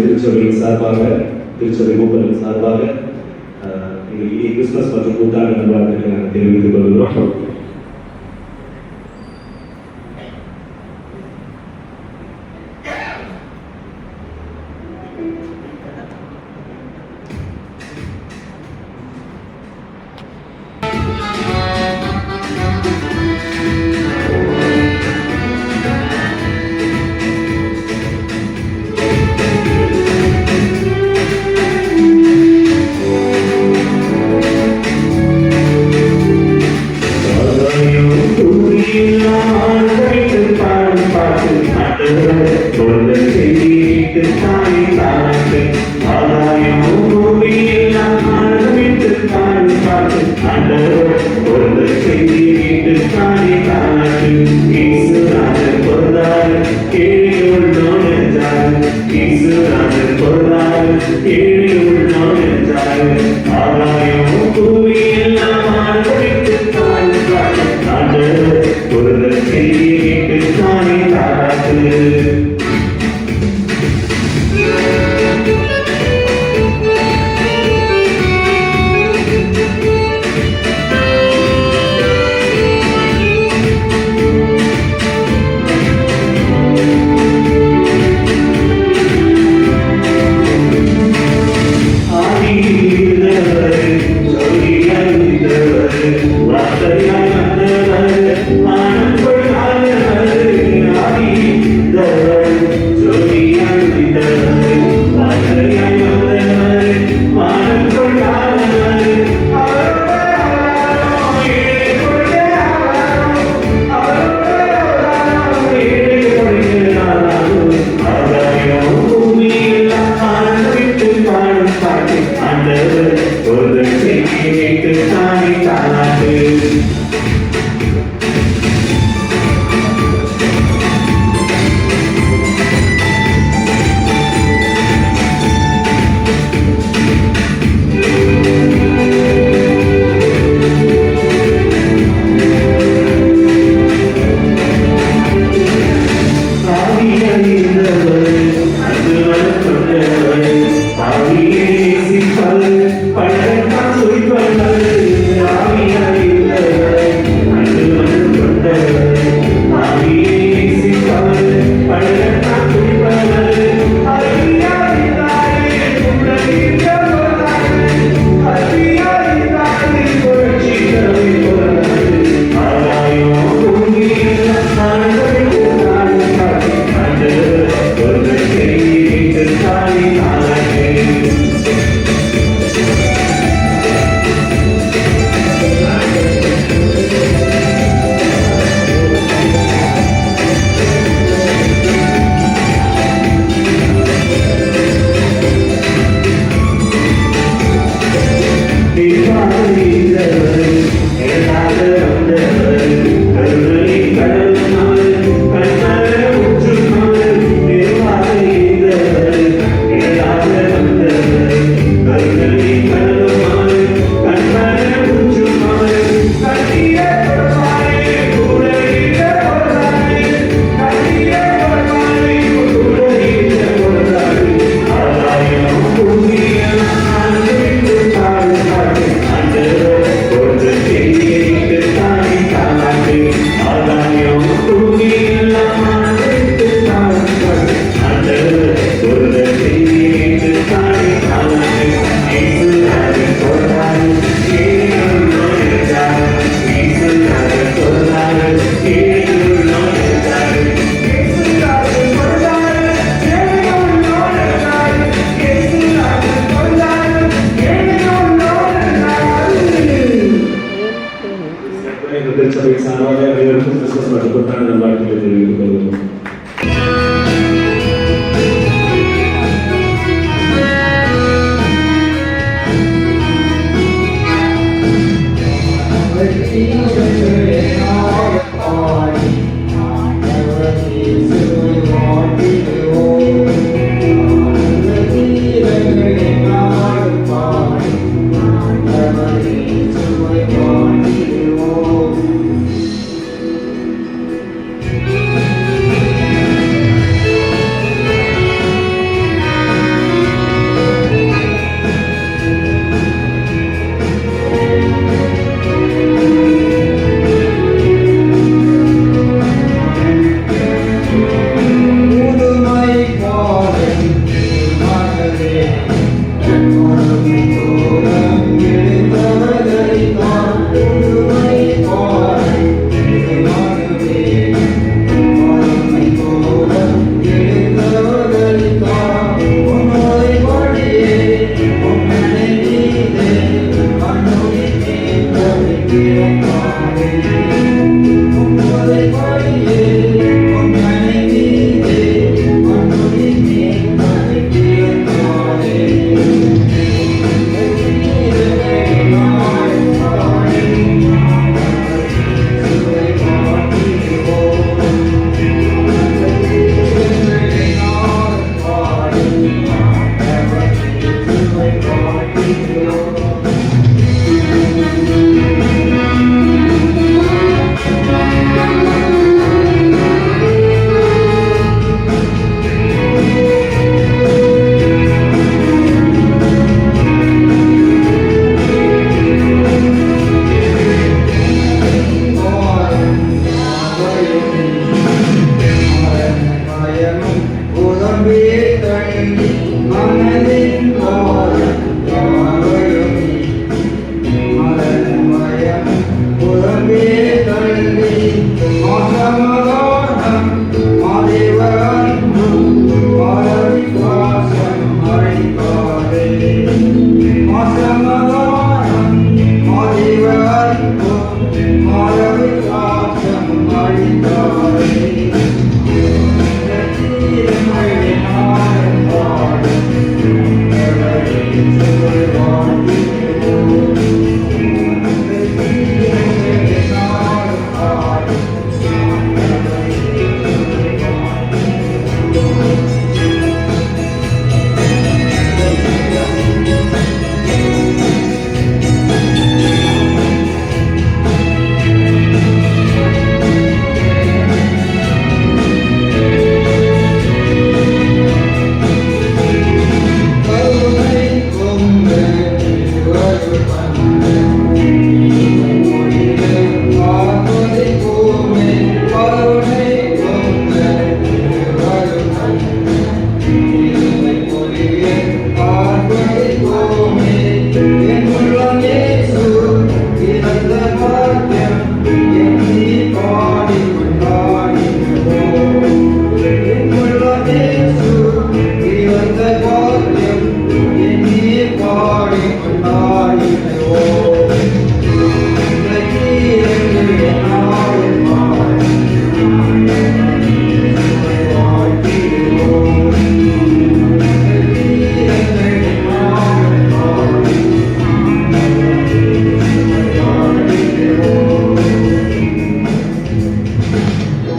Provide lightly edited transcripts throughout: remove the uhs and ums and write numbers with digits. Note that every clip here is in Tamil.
திருச்சபையின் சார்பாக, திருச்சபை மூப்பரின் சார்பாக கிறிஸ்துமஸ் மற்றும் புத்தாண்டு நல்வாழ்த்துக்களை நாங்கள் தெரிவித்துக் கொள்கிறோம்.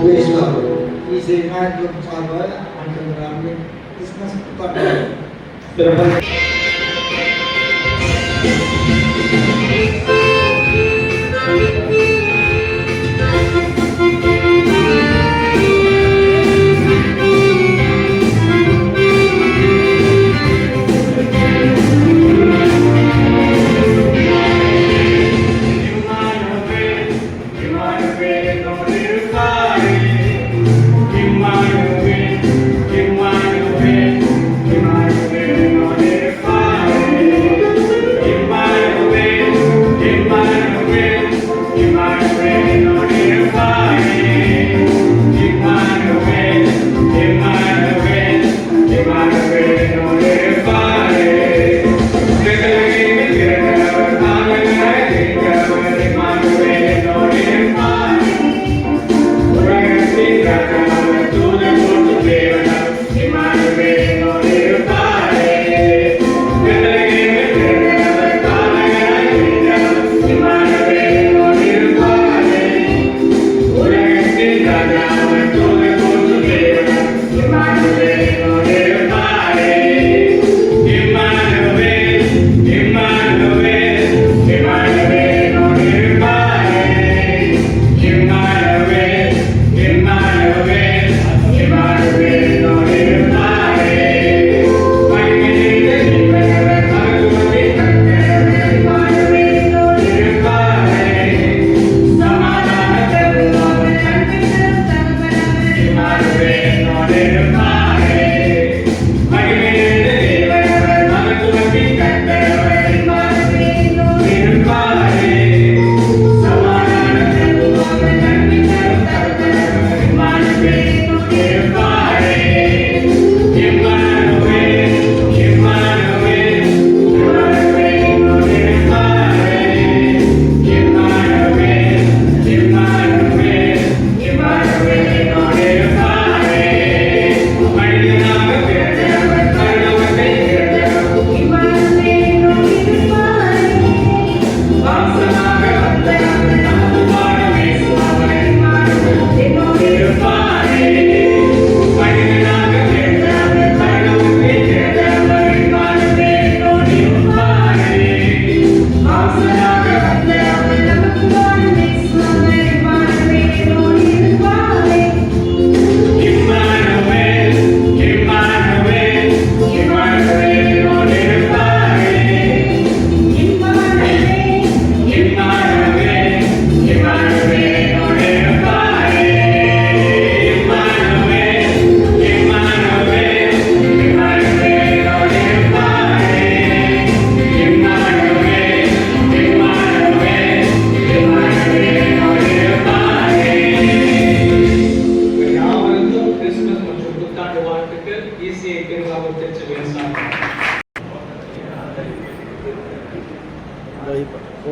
வேஸ்டாக ஈஸி விநாயகர் சார்பாக அனுப்புகிறார்கள். கிறிஸ்மஸ் புத்தாண்டு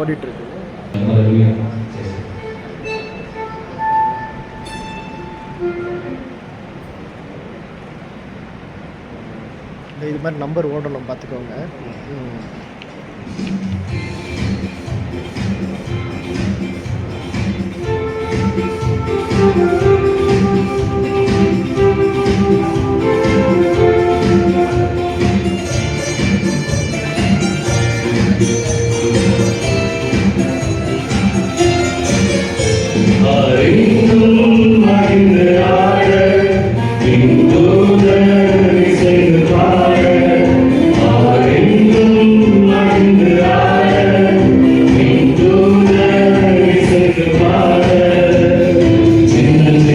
ஓடிட்டு இருக்கு. இது மாதிரி நம்பர் ஓடணும் பார்த்துக்கோங்க. In the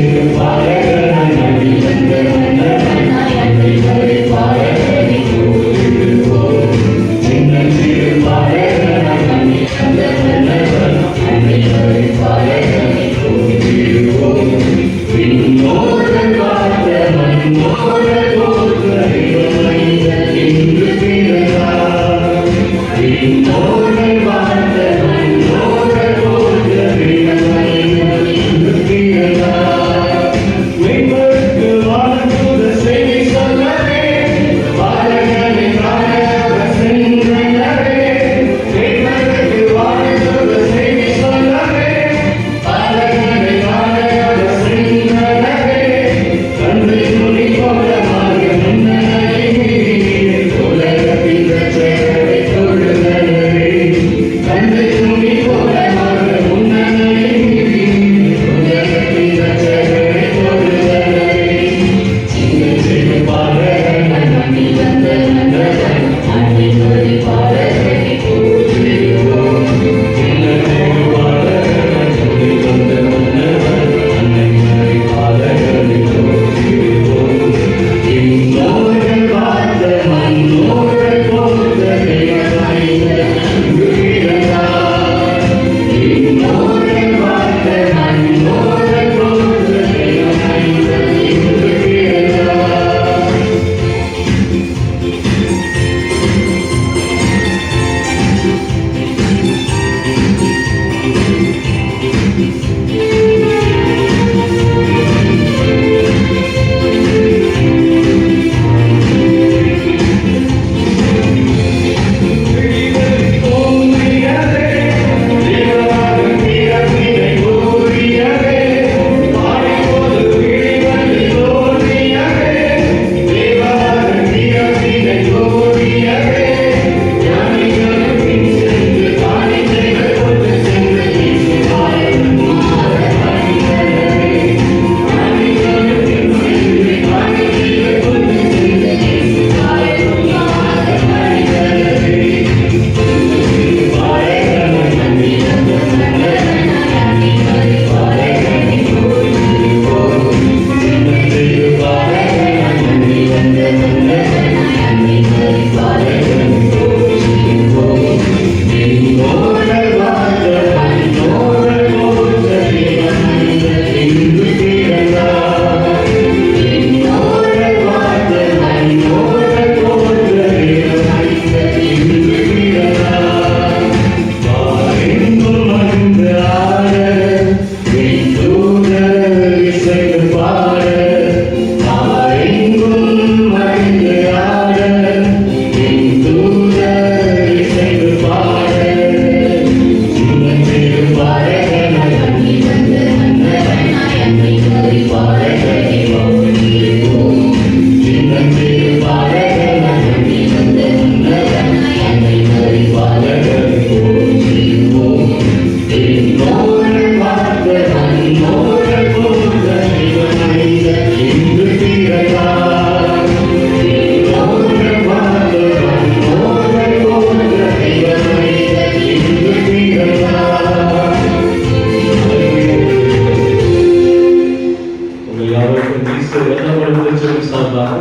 யாவருக்கும் ஈஸ்டர் எண்ணப்படும் திருச்சபை சார்பாக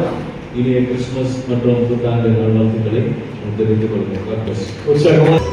இனிய கிறிஸ்துமஸ் மற்றும் புத்தாண்டு நல்வாழ்த்துக்களை தெரிவித்துக் கொள்கிறேன். உற்சாகமாக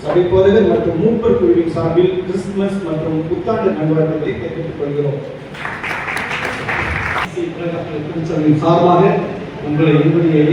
சபைப்போதகர் மற்றும் மூப்பர் குழுவின் சார்பில் கிறிஸ்துமஸ் மற்றும் புத்தாண்டு நல்வாழ்த்துக்களை தெரிவித்துக் கொள்கிறோம். சார்பாக உங்களை என்னுடைய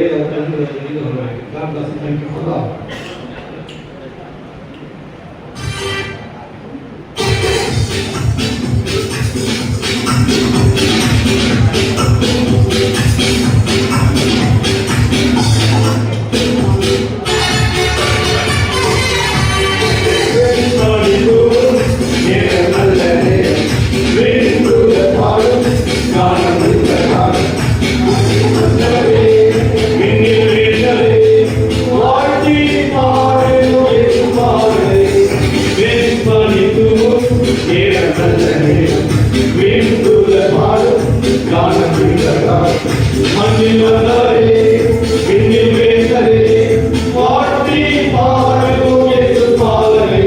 பாடும் மண்ணில் வந்தாரே விண்ணில் வேந்தரே வாழ்த்தி பாடுவோம் இயேசு பாதரை.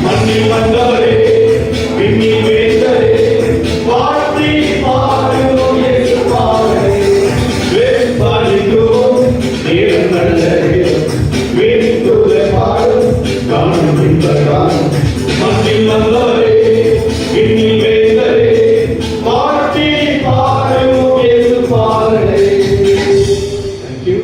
மண்ணில் வந்தாரே விண்ணில் வேந்தரே வாழ்த்தி பாடுவோம் இயேசு பாதரை. வேட்பாளிக்கிறோம் நேரம் நல்ல நேரம் வேண்டுல பாடும் காணும் என்பதால். மண்ணில் வந்தாரே விண்ணில் வேந்தரே வாழ்த்தி பாடுவோம் இயேசு Padharai. Thank you.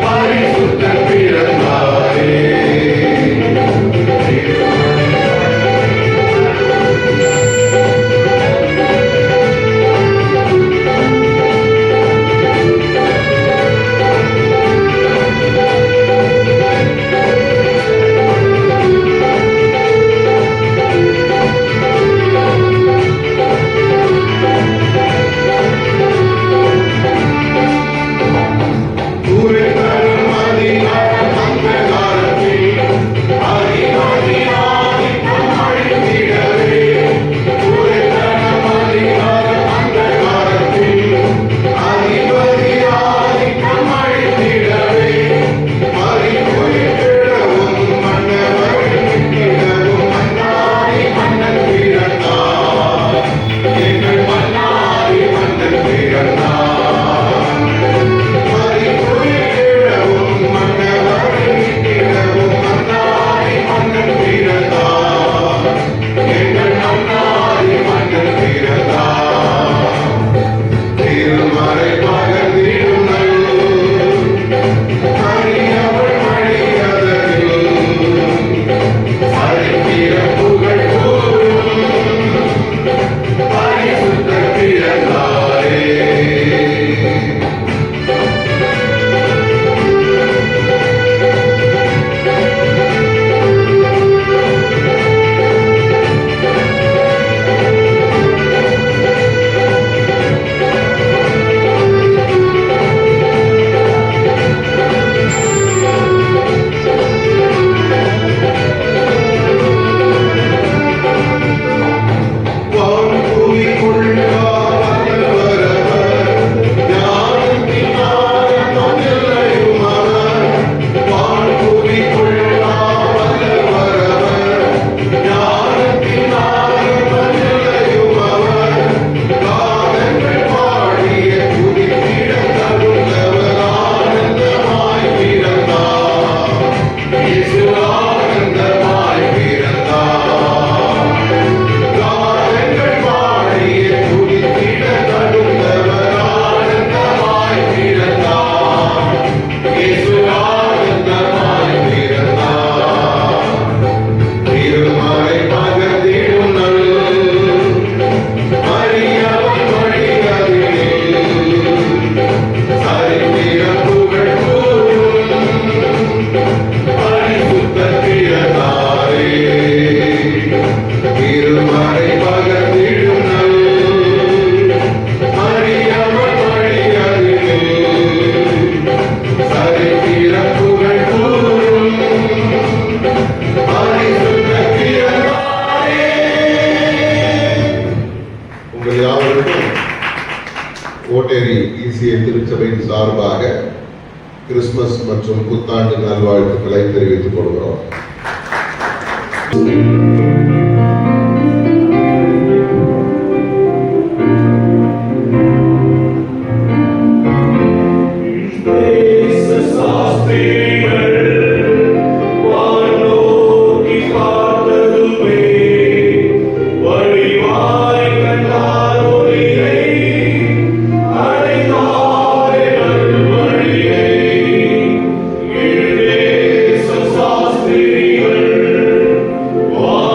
Para ECA திருச்சபையின் சார்பாக கிறிஸ்துமஸ் மற்றும் புத்தாண்டு நல்வாழ்த்துக்களை தெரிவித்துக் கொள்கிறோம். Wow.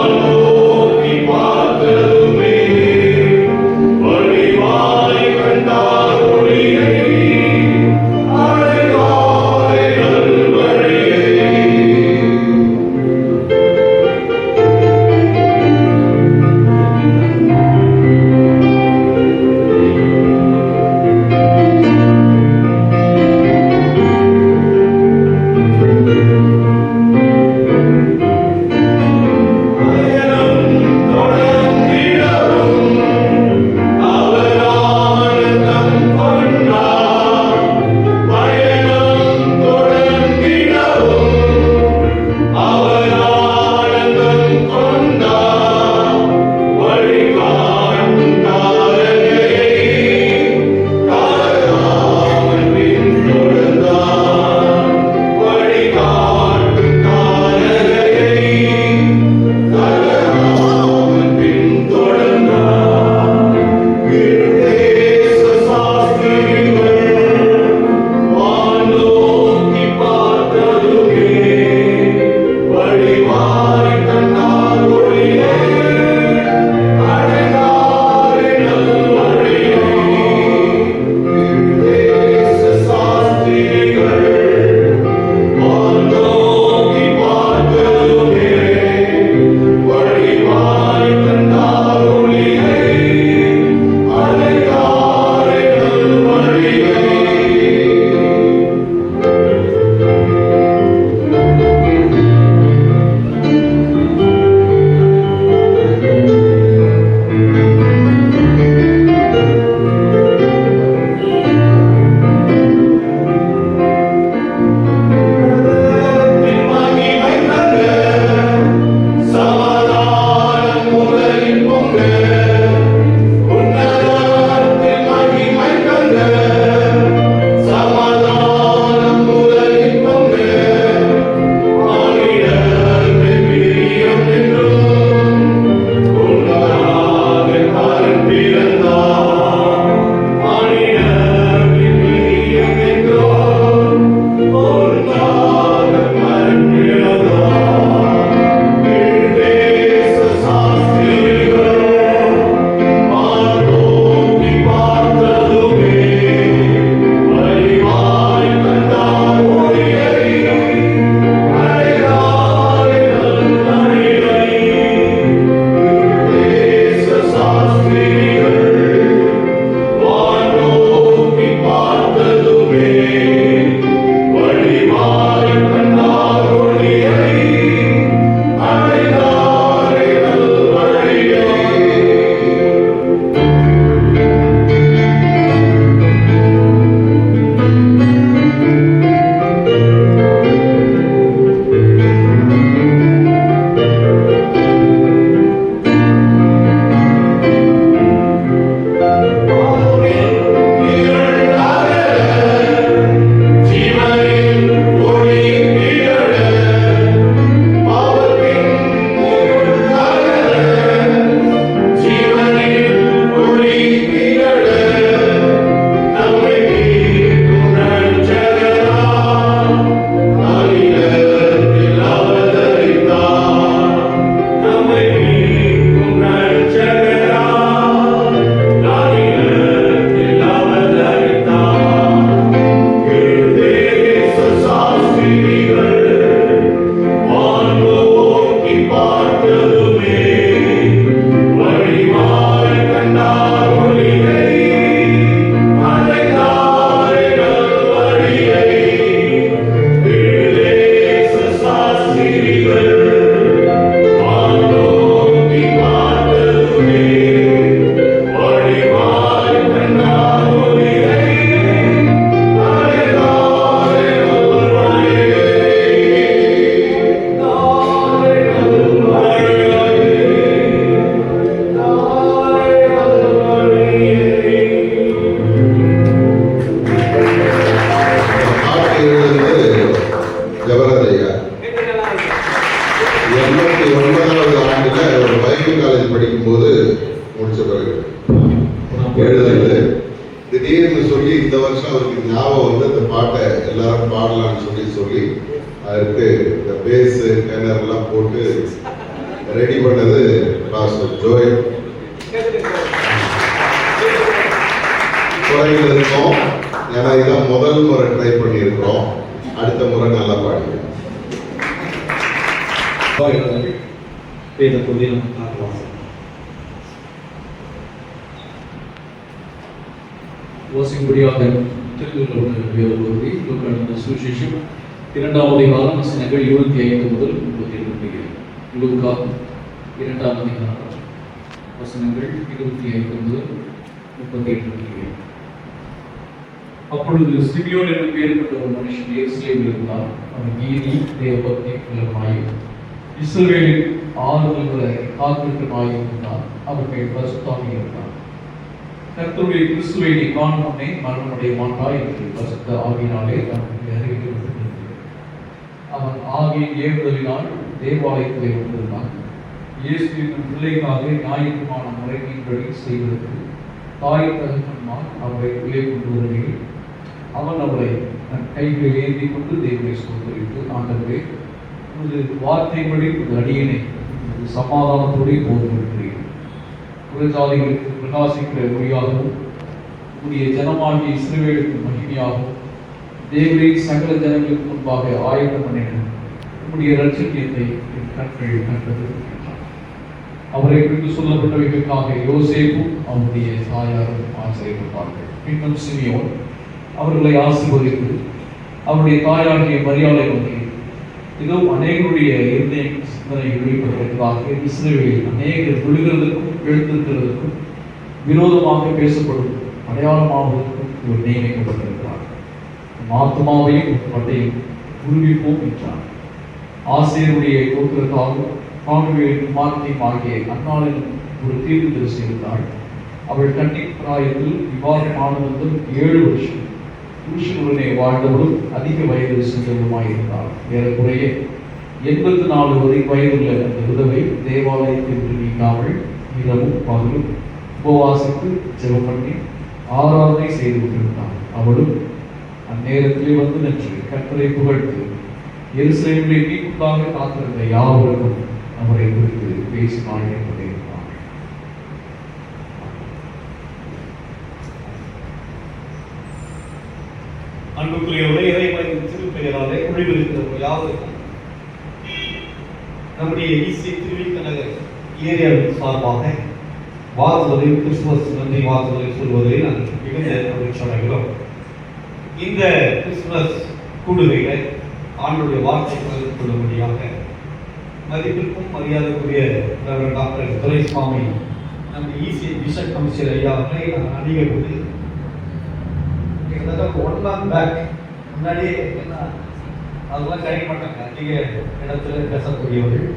அவங்களுக்கு ஞாபகம் வந்து அந்த பாட்டை எல்லாரும் பாடலாம்னு சொல்லி அதுக்கு இந்த பேஸ் டெனர் எல்லாம் போட்டு ரெடி பண்ணது பாஸ்டர் ஜோய். குறைகள் இருக்கோம், ஏன்னா இதான் முதல் முறை ட்ரை பண்ணியிருக்கிறோம். அடுத்த முறை நல்லா பாடுங்க. வேத புதினம் வாசிக்கும்படியாக திருக்குறள் கடந்த சுவிசேஷம் 2ஆம் அதிகாரம் வசனங்கள் 25 முதல் 32. லூக்கா 2ஆம் அதிகாரம் வசனங்கள் 25 முதல் 32. அப்பொழுது சிமியோன் என்று பெயர் கொண்ட ஒரு மனுஷன் எருசலேமில் இருந்தார். அவன் நீதி தேவபக்தி உள்ளவனாயும் இஸ்ரவேலின் ஆறுதல்களை காத்திருக்கிறவனாயும் இருந்தார். அவர்கள் பரிசுத்தமாக இருந்தார். கர்த்தருடைய கிறிஸ்துவை நீ காணும் முன்னே மரணமுடைய மாட்டாய் என்று பரிசுத்த ஆவியினாலே அவனுக்கு அறிவிக்கப்பட்டிருந்தது. அவன் ஆவியின் ஏவுதலினால் தேவாலயத்திலே வந்திருந்தான். இயேசுவின் பிள்ளைக்காக நியாயமான முறையின்படி செய்வதற்கு தாய் தகப்பன்மார் அவரை உள்ளே கொண்டு வருகையில் அவன் அவரை தன் கைகளில் ஏந்தி கொண்டு தேவனை சோதரித்து, ஆண்டவரே, உமது வார்த்தைப்படி உமது அடியனை சமாதானத்தோடு போதுகிறேன். புறஜாதிகளுக்கு பிரகாசிக்கிற மொழியாகவும் உடைய ஜனமாகிய இஸ்ரவேலுக்கு மகிமையாகவும் தேவரின் சகல ஜனங்களுக்கு முன்பாக ஆயத்தம் பண்ணின உம்முடைய இரட்சணியத்தை என் கண்கள் கண்டது என்றார். அவரை குறித்து சொல்லப்பட்டவைகளுக்காக யோசேப்பும் அவருடைய தாயாரும் ஆச்சரியப்பட்டார்கள். பின்னும் சிமியோன் அவர்களை ஆசீர்வதித்து அவருடைய தாயாகிய மரியாதை வந்து, இதோ அநேகருடைய இருதய சிந்தனை வெளிப்பட்டிருக்கிறதாக இஸ்ரவேலில் அநேகர் விழுகிறதுக்கும் எழுந்திருக்கிறதுக்கும் விரோதமாக பேசப்படும் அடையாளமாவதற்கும் இவர் நியமிக்கப்பட்டிருக்கிறார். ஆத்துமாவையும் பட்டையும் உருவிப்போம் என்றார். ஆசிரியருடைய கோத்திரத்தாலும் பாண்டுவேலின் குமாரத்தையும் ஆகிய அன்னாளின் ஒரு தீர்ப்பு தரிசி இருந்தாள். அவள் கன்னி பிராயத்தில் விவாதமானவர்கள் 7 வருஷம் புருஷனுடனே வாழ்ந்தவளும் அதிக வயது சென்றவருமாயிருந்தாள். ஏறக்குறைய 84 வயதுள்ள அந்த விதவை தேவாலயத்தை விட்டு நீங்காமல் இரவும் பகலும் உபவாசித்து ஜெபம் பண்ணி ஆராதனை செய்து கொண்டிருந்தாள். அவளும் அந்நேரத்திலே வந்து நின்று கர்த்தரை புகழ்ந்து எருசலேமிலே மீட்புக்காக காத்திருந்த யாவருக்கும் அவரை குறித்து பேசினாள் என்பதை இருந்தார். அன்புக்குரியவர்களே, இறைவனின் திருப்பெயராலே குழுவிருக்கிறவர்கள் யாவருக்கும் நம்முடைய ஈசி திருவிக்கநகர் ஏரியாவின் சார்பாக வாழ்த்துவதில் கிறிஸ்துமஸ் நன்றி வாழ்த்துவதை சொல்வதில் நாங்கள் மிகுந்த மகிழ்ச்சி அடைகிறோம். இந்த கிறிஸ்துமஸ் கூடுகையில ஆண்டுடைய வார்த்தை பகிர்ந்து கொள்ளும்படியாக மதிப்பிற்கும் மரியாதைக்குரிய டாக்டர் துரைசுவாமி நம்ம ஈசி பிஷப் கமிஷனர் ஐயா அவர்களை நாங்கள் அணியப்பட்டு கிட்டத்தட்ட 1 month பேக் முன்னாடியே என்ன அதெல்லாம் கிடைக்க மாட்டாங்க, அதிக இடத்துல பேசக்கூடியவர்கள்.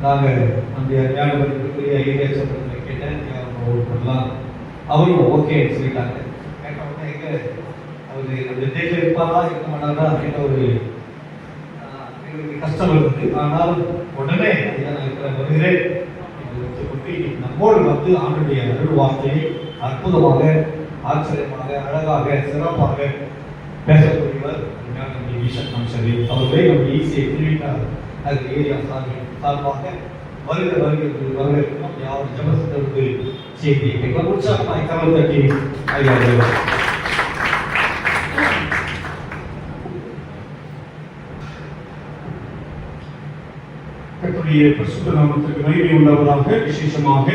நாங்கள் அந்த ஞானபதிக்குரிய ஏரியா சட்டத்தில் கேட்டேன், பண்ணலாம். அவரும் ஓகேன்னு சொல்லிட்டாங்க. கேட்டவுடனே எங்கே அவர் அந்த டேட்டில் இருப்பாரா இருக்க மாட்டாரா அப்படின்ற ஒரு கஷ்டம் இருக்குது. ஆனால் உடனே வருகிறேன் நம்மோடு வந்து ஆண்டுடைய அருள் வார்த்தையை அற்புதமாக, ஆச்சரியமாக, அழகாக, சிறப்பாக பேசக்கூடியவர் அவர்களை நம்ம ஈஸியை திருவிட்டார். அது ஏரியா சார்பாக வருகிறவர்களுக்கும் யாரும் ஜபசத்திற்கு செய்தி கேட்கலாம். உற்சாகமாய் கவல் தட்டி ஐயா கர்த்தருடைய பரிசுத்த நாமத்திற்கு மகிமை உண்டாவதாக. விசேஷமாக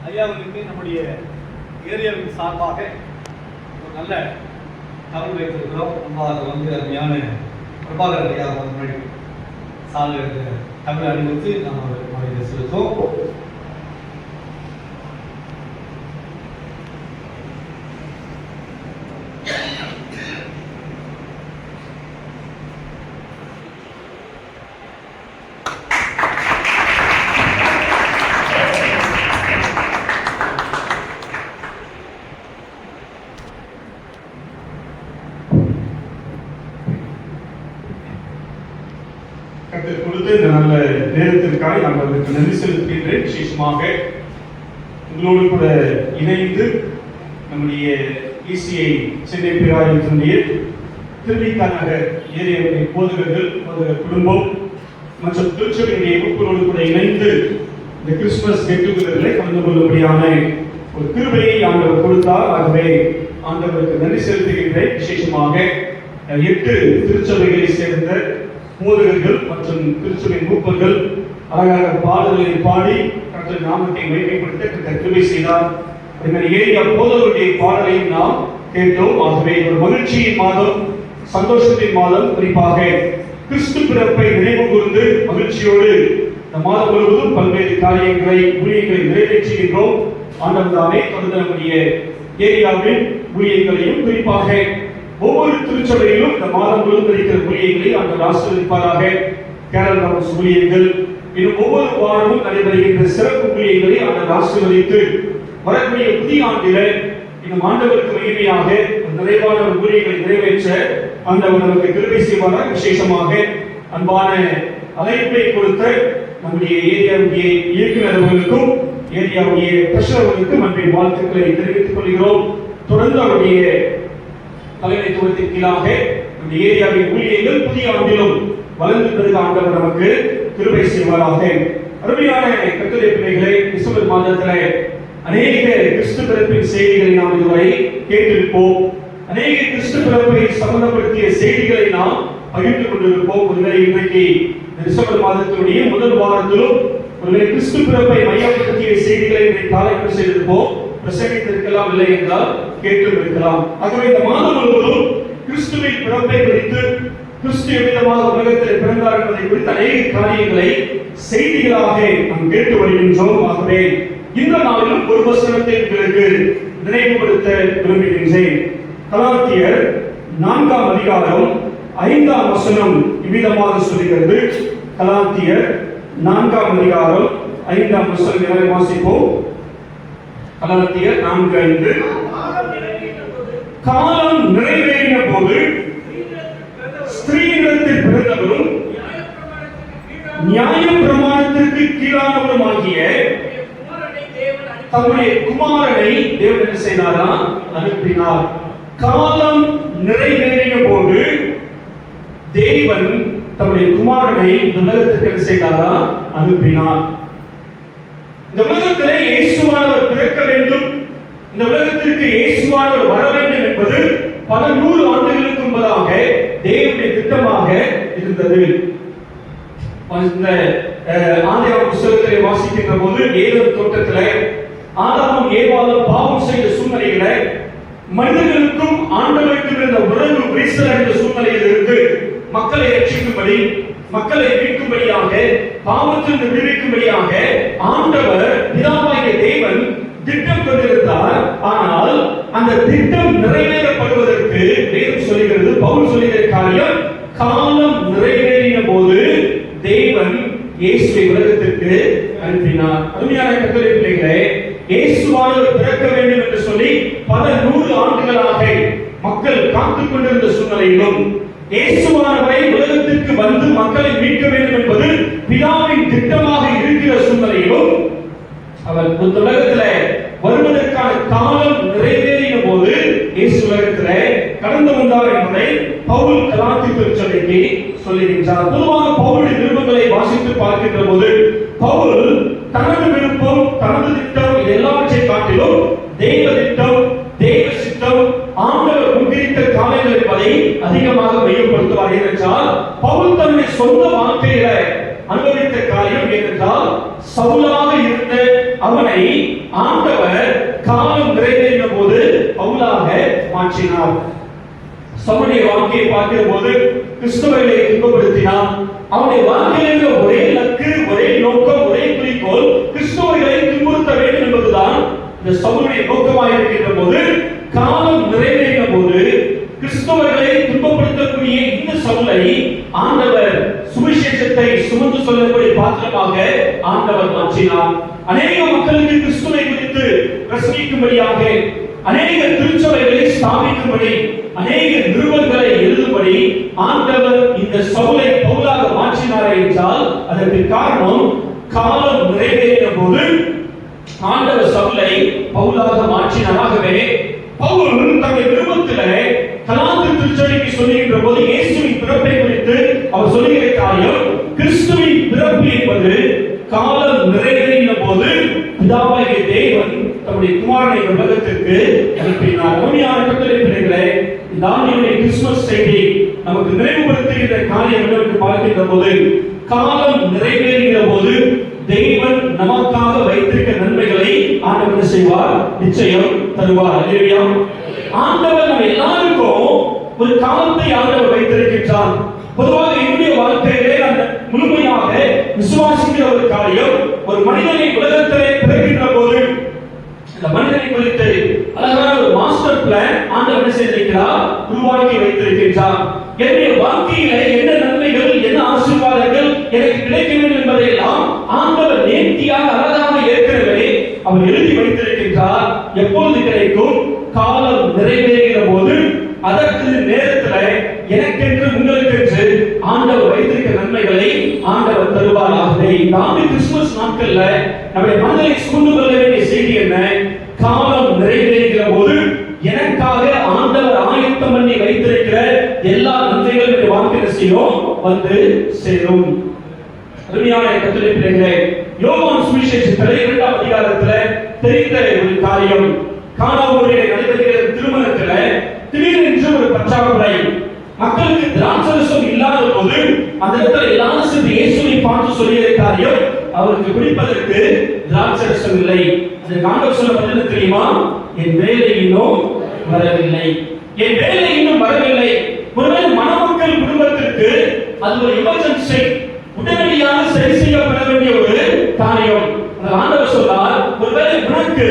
ஐயாவுக்கு நம்முடைய ஏரியாவின் சார்பாக ஒரு நல்ல தகவல் வைத்திருக்கிறோம். நம்ம அதை வந்து அருமையான பிரபாகர் ஐயா முன்னாடி சாலை தமிழ் அணிவித்து நாம் செலுத்தோம். கர்த்தர் கொடுத்த இந்த நல்ல நேரத்திற்காக நான் அவருக்கு நன்றி செலுத்துகின்றேன். விசேஷமாக உங்களோடு கூட இணைந்து நம்முடைய ECI சென்னை பேராயத்தினுடைய திருவிக நகர் ஏரியாவுடைய போதகர்கள் குடும்பம் மற்றும் திருச்சபையுடைய உறுப்பினரோடு கூட இணைந்து இந்த கிறிஸ்துமஸ் கெட் டுகெதரிலே கலந்து கொள்ளும்படியான ஒரு கிருபையை ஆண்டவர் கொடுத்தார். ஆகவே ஆண்டவருக்கு நன்றி செலுத்துகின்றேன். விசேஷமாக 8 திருச்சபைகளை சேர்ந்த போதகர்கள் மற்றும் திருச்சபை மூப்பர்கள் அழகாக பாடல்களை பாடி கர்த்தருடைய நாமத்தை மகிமைப்படுத்த கிருபை செய்தார். ஏரியா போதகருடைய பாடலையும் நாம் கேட்டோம். ஆகவே ஒரு மகிழ்ச்சியின் மாதம், சந்தோஷத்தின் மாதம், குறிப்பாக கிறிஸ்து பிறப்பை நினைவு கூர்ந்து மகிழ்ச்சியோடு இந்த மாதம் முழுவதும் பல்வேறு காரியங்களை ஊழியர்களை நிறைவேற்றுகின்றோம். ஆண்டவர் தாமே தொடர்ந்து நம்முடைய ஏரியாவின் ஊழியர்களையும் குறிப்பாக ஒவ்வொரு திருச்சபையிலும் இந்த மாதம் முழுவதும் இருக்கிற ஊழியர்களை ஆண்டவர் ஆசீர்வதிப்பாராக. கேரள ரவுண்ட்ஸ் ஊழியர்கள் இன்னும் ஒவ்வொரு வாரமும் நடைபெறுகின்ற சிறப்பு ஊழியர்களை ஆண்டவர் ஆசீர்வதித்து வரக்கூடிய புதிய ஆண்டில இன்னும் ஆண்டவருக்கு மகிமையாக நிறைவான ஊழியர்களை நிறைவேற்ற ஆண்டவர் நமக்கு கிருபை செய்வாராக. விசேஷமாக அன்பான அழைப்பை கொடுத்த நம்முடைய ஏரியாவுடைய இயக்குநர் அவர்களுக்கும் ஏரியாவுடைய பிரஷர்களுக்கும் அன்பின் வாழ்த்துக்களை தெரிவித்துக் கொள்கிறோம். தொடர்ந்து அவருடைய தலைமைத்துவத்தின் கீழாக நம்முடைய ஏரியாவின் ஊழியர்கள் புதிய ஆண்டிலும் வளர்ந்து ஆண்டவர் நமக்கு கிருபை செய்வாராக. அருமையான கர்த்தருடைய பிள்ளைகளை, டிசம்பர் மாதத்தில் அநேக கிறிஸ்து பிறப்பின் செய்திகளை நாம் இதுவரை கேட்டிருப்போம். அநேக கிறிஸ்து பிறப்பை சம்பந்தப்படுத்திய செய்திகளை நாம் பகிர்ந்து கொண்டிருப்போம். ஒருவேளை இன்றைக்கு டிசம்பர் மாதத்தினுடைய முதல் வாரத்திலும் ஒருவேளை கிறிஸ்து பிறப்பை மையப்படுத்திய செய்திகளை இன்றைக்கு காலை செய்திருப்போம், பிரசங்கித்திருக்கலாம், இல்லை என்றால் கேட்டும் இருக்கலாம். ஆகவே இந்த மாதம் முழுவதும் கிறிஸ்துவின் பிறப்பை குறித்து, கிறிஸ்து எவ்விதமாக உலகத்தில் பிறந்தார் என்பதை குறித்து அநேக காரியங்களை செய்திகளாக நாம் கேட்டு வருகின்றோம். ஆகவே இந்த நாளிலும் ஒரு வசனத்தை உங்களுக்கு நினைவுபடுத்த விரும்புகின்றேன். கலாத்தியர் 4ஆம் அதிகாரம் 5ஆம் வசனம் இவ்விதமாக சொல்கிறது. கலாத்தியர் 4ஆம் அதிகாரம் 5ஆம் வசனம் வாசிப்போம். கலாத்தியர் 4:5 காலம் நிறைவேறின போது ஸ்திரீயிடத்தில் பிறந்தவரும் நியாய பிரமாணத்திற்கு கீழானவரும் ஆகிய தம்முடைய குமாரனை தேவன் என்ன செய்தாரா? அனுப்பினார். காலம் நிறைவேறின போது தேவன் தம்முடைய குமாரனை உலகத்திற்கு என்ன செய்தாரா? அனுப்பினார். இந்த உலகத்திலே இயேசுவானவர் பிறக்க வேண்டும், இந்த உலகத்திற்கு இயேசுவானவர் வர வேண்டும் என்பது பல 100 ஆண்டுகளுக்கு முன்பதாக தேவனுடைய திட்டமாக இருந்தது. இந்த ஆதியாகம புத்தகத்தை வாசிக்கின்ற போது ஏதேன் தோட்டத்திலே ஆதாமும் ஏவாளும் பாவம் செய்த சூழ்நிலையில மனிதர்களுக்கும் ஆண்டவருக்கும் இருந்த உறவு விரிசல் அடைந்த சூழ்நிலையில் இருந்து மக்களை ரட்சிக்கும்படி, மக்களை மீட்கும்படியாக, பாவத்திலிருந்து விடுவிக்கும்படியாக ஆண்டவர் பிதாவாகிய தேவன் திட்டம் கொண்டிருந்தார். ஆனால் அந்த திட்டம் நிறைவேறப்படுவதற்கு வேதம் சொல்லுகிறது, பவுல் சொல்லுகிற காரியம், காலம் நிறைவேறின போது தேவன் இயேசுவை உலகத்திற்கு அனுப்பினார். அருமையான கர்த்தருடைய பிள்ளைகளே, இயேசுவானவர் பிறக்க வேண்டும் என்று சொல்லி பல 100 ஆண்டுகளாக மக்கள் காத்துக் கொண்டிருந்த சூழ்நிலையிலும் இயேசுவானவரை உலகத்திற்கு வந்து மக்களை மீட்க வேண்டும் என்பது பிதாவின் திட்டமாக இருக்கிற சூழ்நிலையிலும் அவர் இந்த உலகத்திலே வருவதற்கான காலம் நிறைவேறின போது இயேசு உலகத்திலே கடந்து வந்தார் என்பதை பவுல் கலாத்திய திருச்சபைக்கு சொல்லுகின்றார். பொதுவாக பவுலுடைய விருப்பங்களை வாசித்து பார்க்கின்ற போது பவுல் தனது விருப்பம், தனது திட்டம் எல்லாவற்றை காட்டிலும் தெய்வ திட்டம், தெய்வ சித்தம், ஆண்டவர் முன்னிறுத்த காலங்கள் என்பதை அதிகமாக மையப்படுத்துவார். ஏனென்றால் பவுல் தன்னுடைய சொந்த வாழ்க்கையில அனுபவித்த காரியம் ஏனென்றால் சவுலாக இருந்த அவனை ஆண்டவர் காலம் நிறைவேறின போது பவுலாக மாற்றினார். சவுளுடைய வாழ்க்கையை பார்க்கிற போது கிறிஸ்தவர்களை துன்பப்படுத்தினார். அவனுடைய வாழ்க்கையில் ஒரே லக்கு, ஒரே நோக்கம், ஒரே குறிக்கோள் கிறிஸ்தவர்களை துன்புறுத்த வேண்டும் என்பதுதான் இந்த சவுளுடைய நோக்கமாக இருக்கின்ற போது காலம் நிறைவேறின போது கிறிஸ்தவர்களை துன்பப்படுத்தக்கூடிய இந்த சவுலை ஆண்டவர் சுவிசேஷத்தை சுமந்து சொல்லக்கூடிய பாத்திரமாக ஆண்டவர் மாற்றினார். அநேக மக்களுக்கு கிறிஸ்துவை குறித்து பிரசங்கிக்கும்படியாக, அநேக திருச்சபைகளை ஸ்தாபிக்கும்படி, அநேக நிருபங்களை எழுதும்படி ஆண்டவர் இந்த சவுலை பவுலாக மாற்றினார் என்றால் அதற்கு காரணம் காலம் நிறைவேறின போது ஆண்டவர் சவுலை பவுலாக மாற்றினாராகவே பவுல் தன்னுடைய நிருபத்திலே கலாத்திய திருச்சபைக்கு சொல்லுகின்ற போது இயேசுவின் பிறப்பை குறித்து அவர் சொல்லுகிற காரியம், கிறிஸ்துவின் பிறப்பு என்பது காலம் நிறைவேறின போது பிதாவாகிய தேவன் தம்முடைய குமாரனை உலகத்திற்கு அனுப்பினார். அருமையான கர்த்தருடைய பிள்ளைகளே, இந்த ஆண்டினுடைய கிறிஸ்துமஸ் செய்தி நமக்கு நினைவுபடுத்துகிற காரியம் என்னவென்று பார்க்கின்ற போது, காலம் நிறைவேறுகிற போது தேவன் நமக்காக வைத்திருக்க நன்மைகளை ஆண்டவர் செய்வார், நிச்சயம் தருவார். அல்லேலூயா. ஆண்டவர் நம்ம எல்லாருக்கும் ஒரு காலத்தை ஆண்டவர் வைத்திருக்கின்றார். பொதுவாக என்னுடைய வாழ்க்கையிலே நான் முழுமையாக விசுவாசிக்கிற ஒரு காரியம், ஒரு மனிதனை உலகத்திலே பிறக்கின்ற போது இந்த மனிதனை குறித்து அழகான ஒரு மாஸ்டர் பிளான் ஆண்டவர் என்ன செய்திருக்கிறார், உருவாக்கி வைத்திருக்கின்றார். என்னுடைய வாழ்க்கையிலே என்ன நன்மைகள், என்ன ஆசீர்வாதங்கள் எனக்கு கிடைக்க வேண்டும் என்பதையெல்லாம் ஆண்டவர் நேர்த்தியாக அழகாக ஏற்கனவே அவர் எழுதி வைத்திருக்கின்றார். எப்பொழுது கிடைக்கும்? காலம் நிறைவேறுகிற போது அதற்கு நேரத்தில் எனக்கென்று உங்களுக்கென்று ஆண்டவர் வைத்திருக்க நன்மைகளை ஆண்டவர் தருவாராகவே. இந்த ஆண்டு கிறிஸ்துமஸ் நாட்கள்ல நம்முடைய மனதை சூழ்ந்து கொள்ள வேண்டிய செய்தி என்ன? காலம் நிறைவேறுகிற போது எனக்காக ஆண்டவர் ஆயத்தம் பண்ணி வைத்திருக்கிற எல்லா நன்மைகளும் வாழ்க்கை செய்யும் வந்து சேரும். அருமையான கர்த்தருடைய பிள்ளைகளே, யோவான் சுவிசேஷத்திலே 2ஆம் அதிகாரத்திலே தெரிந்த ஒரு காரியம், கானாவூரிலே நடைபெறுகிற திருமணத்திலே திடீரென்று ஒரு பற்றாக்குறை, மக்களுக்கு திராட்சரசம் இல்லாத போது அந்த இடத்துல எல்லாரும் சேர்ந்து இயேசுவை பார்த்து சொல்லிய காரியம், அவருக்கு குடிப்பதற்கு திராட்சரசம் இல்லை. அதற்கு ஆண்டவர் சொன்ன பதில் தெரியுமா? என் வேலை இன்னும் வரவில்லை, என் வேலை இன்னும் வரவில்லை. ஒருவேளை மணமக்கள் குடும்பத்திற்கு அது ஒரு எமர்ஜென்சி, உடனடியாக சரி செய்யப்பட வேண்டிய ஒரு காரியம். ஆண்டவர் சொன்னார், ஒருவேளை உனக்கு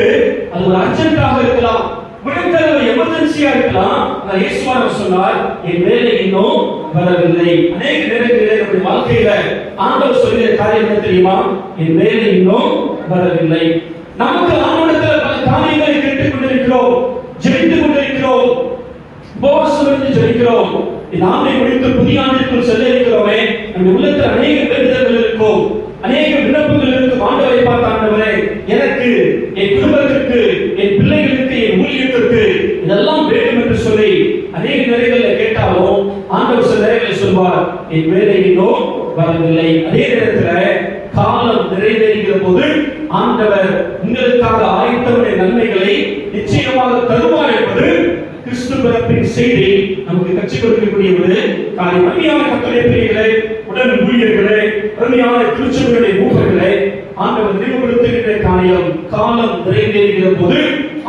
அது ஒரு அர்ஜென்ட்டாக இருக்கலாம், உனக்கு ஒரு எமர்ஜென்சியா இருக்கலாம். இயேசுவானவர் சொன்னார், என் வேலை இன்னும் வரவில்லை. அநேக நேரங்களில் நம்முடைய வாழ்க்கையில ஆண்டவர் சொல்லிய காரியம் என்ன தெரியுமா? என் வேலை இன்னும் வரவில்லை. நமக்கு ஆண்டவரிடத்தில் பல காரியங்களை கேட்டுக் கொண்டிருக்கிறோம், ஜெபித்துக் கொண்டிருக்கிறோம், உபவாசம் ஜெபிக்கிறோம். இந்த ஆண்டை முடித்து புதிய ஆண்டிற்குள் செல்ல இருக்கிறோமே, நம்முடைய உள்ளத்தில் அநேக வேண்டுதல்கள் இருக்கும், அநேக விண்ணப்பங்கள் இருக்கும். ஆண்டவரை பார்த்த ஆண்டவரே, எனக்கு, என் குடும்பத்திற்கு, என் பிள்ளைகளுக்கு, என் ஊழியத்திற்கு இதெல்லாம் வேண்டும் என்று சொல்லி அநேக நேரங்களில் கேட்டாலும் ஆண்டவர் சில நேரங்களில் சொல்வார், என் வேலை இன்னும் வரவில்லை. அதே நேரத்தில் காலம் நிறைவேறுகிற போது ஆண்டவர் உங்களுக்காக ஆயத்தமுடைய நன்மைகளை நிச்சயமாக தருவார் என்பது கிறிஸ்து பிறப்பின் செய்தி நமக்கு கற்றுக் கொடுக்கக்கூடிய ஒரு காரியம். அருமையான கர்த்தருடைய பிள்ளைகளே, உடன் ஊழியர்களே, அருமையான திருச்சபையுடைய மூப்பர்களே, ஆண்டவர் நினைவுபடுத்துகின்ற காரியம், காலம் நிறைவேறுகிற போது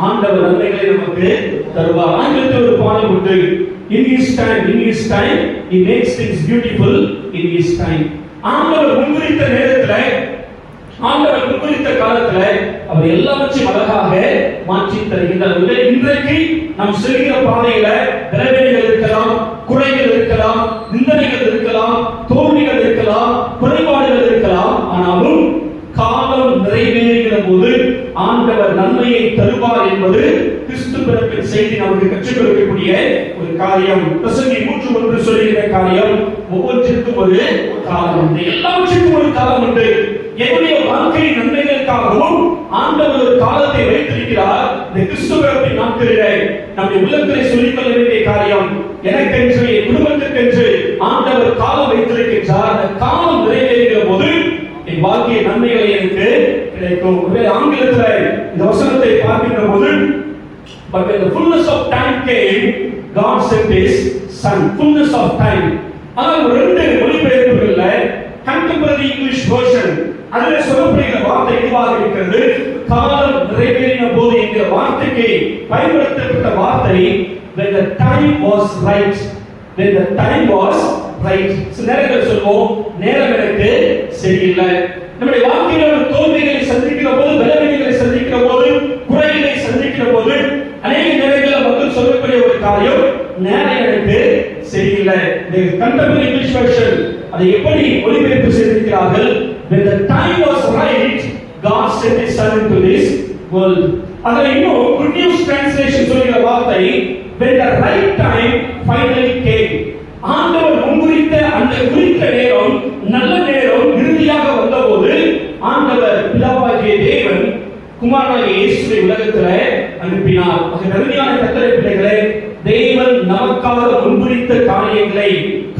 ஆண்டவர் நன்மைகளை நமக்கு தருவார். ஆங்கிலத்தில் ஒரு பாடல் உண்டு, in his time he makes things beautiful in his time. ஆண்டவர் முன்குறித்த நேரத்தில், ஆண்டவர் முன்குறித்த காலத்தில் அவர் எல்லாவற்றையும் அழகாக மாற்றி தருகின்றார். இன்றைக்கு நாம் செல்கிற பாதையில விளைவுகள் இருக்கலாம், குறைகள் இருக்கலாம், நிந்தனைகள் இருக்கலாம், தோல்விகள் இருக்கலாம், குறைபாடுகள் இருக்கலாம். ஆனாலும் காலம் நிறைவேறுகிற போது ஆண்டவர் நன்மையை தருவார் என்பது கிறிஸ்து பிறப்பின் செய்தி நமக்கு கற்றுக் கொடுக்கக்கூடிய ஒரு காரியம். பிரசங்கி 3:1 சொல்லுகிற காரியம், ஒவ்வொன்றிற்கும் ஒரு காலம் உண்டு, எல்லாவற்றுக்கும் ஒரு காலம் உண்டு. என்னுடைய வாழ்க்கை நன்மைகளுக்காகவும் ஆண்டவர் ஒரு காலத்தை வைத்திருக்கிறார். இந்த கிறிஸ்து பிறப்பின் நாட்களிலே நம்முடைய உள்ளத்திலே சொல்லிக் கொள்ள வேண்டிய காரியம், எனக்கென்று, என் குடும்பத்திற்கென்று ஆண்டவர் காலம் வைத்திருக்கின்றார். அந்த காலம் நிறைவேறுகிற போது என் வாழ்க்கையை நன்மைகளை எனக்கு கிடைக்கும். ஆங்கிலத்தில் இந்த வசனத்தை பார்க்கின்ற போது, but when the fullness of time came, God sent his son. Fullness of time. ஆனால் ரெண்டு மொழிபெயர்ப்புகள்ல contemporary English version அதில் சொல்லப்படுகிற வார்த்தை இதுவாக இருக்கிறது, காலம் நிறைவேறின போது என்கிற வார்த்தைக்கு பயன்படுத்தப்பட்ட வார்த்தை when the time was right. When the time was right. சில நேரங்கள் சொல்வோம், நேரம் எனக்கு சரியில்லை. நம்முடைய வாழ்க்கையில ஒரு தோல்விகளை சந்திக்கிற போது, பலவீனங்களை சந்திக்கிற போது, குறைகளை சந்திக்கிற போது அநேக நேரங்களில் மக்கள் சொல்லக்கூடிய ஒரு காரியம், நேரம் எனக்கு சரியில்லை. இந்த contemporary English version அதை எப்படி மொழிபெயர்ப்பு செய்திருக்கிறார்கள், when the time was right God sent his son into this world. அதில் இன்னும் good news translation சொல்கிற வார்த்தை when the right time finally came. ஆண்டவர் முன்குறித்த அந்த குறித்த நேரம், நல்ல நேரம் இறுதியாக வந்தபோது ஆண்டவர் பிதாவாகிய தேவன் குமாரனாகிய இயேசுவை உலகத்தில் அனுப்பினார். அனுப்பினார். அருமையான கர்த்தருடைய பிள்ளைகளே, தேவன் நமக்காக முன்குறித்த காரியங்களை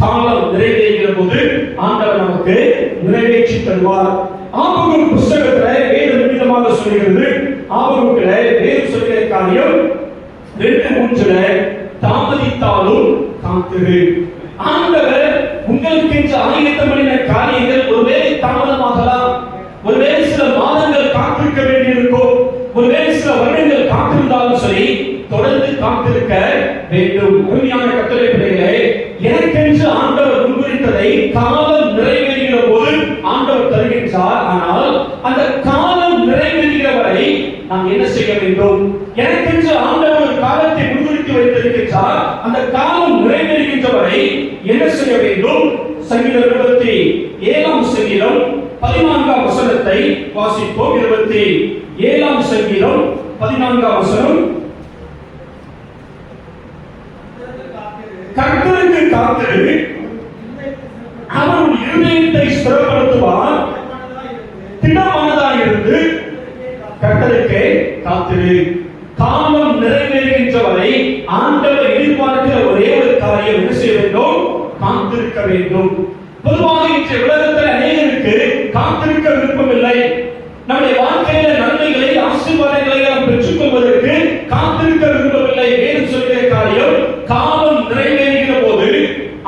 காலம் நிறைவேறுகிற போது ஆண்டவர் நமக்கு நிறைவேற்றி தருவார். ஆபகுக் புத்தகத்துல வேதம் விதமாக சொல்கிறது. ஆபகுக்குல வேதம் சொல்கிற காரியம் 2:3 தாமதித்தாலும் காத்திரு. ஆண்டவர் உங்களுக்கு ஆயத்தம் பண்ணின காரியங்கள் ஒருவேளை தாமதமாகலாம், ஒருவேளை சில மாதங்கள் காத்திருக்க வேண்டியிருக்கும், ஒருவேளை சில வருடங்கள் காத்திருந்தாலும் சரி, தொடர்ந்து காத்திருக்க வேண்டும். உண்மையான கர்த்தருடைய பிள்ளைகளே, எனக்கென்று ஆண்டவர் முன்குறித்ததை காலம் நிறைவேறுகிற போது ஆண்டவர் தருகின்றார். ஆனால் அந்த காலம் நிறைவேறுகிற வரை நாம் என்ன செய்ய வேண்டும்? எனக்கென்று ஆண்டவர் ஒரு காலத்தை முன்குறித்து வைத்திருக்கின்றார். அந்த காலம் நிறைவேறுகின்ற வரை என்ன செய்ய வேண்டும்? சங்கீதம் 27 சங்கீதம் 14 வசனத்தை வாசிப்போம். 27 சங்கீதம் 14 வசனம். கர்த்தருக்கு காத்திரு, அவர் இருதயத்தை ஸ்திரப்படுத்துவார். திடமானதாய் இருந்து கர்த்தருக்கே காத்திரு. காலம் நிறைவேறுகின்ற வரை ஆண்டவர் எதிர்பார்க்கிற ஒரே ஒரு காரியம் என்ன செய்ய வேண்டும்? காத்திருக்க வேண்டும். பொதுவாக இன்றைய உலகத்தில் அநேகருக்கு காத்திருக்க விருப்பமில்லை. நம்முடைய வாழ்க்கையில நன்மைகளை, ஆசீர்வாதங்களை நாம் பெற்றுக் கொள்வதற்கு காத்திருக்க விரும்பவில்லை. வேதம் சொல்கிற காரியம், காலம் நிறைவேறுகிற போது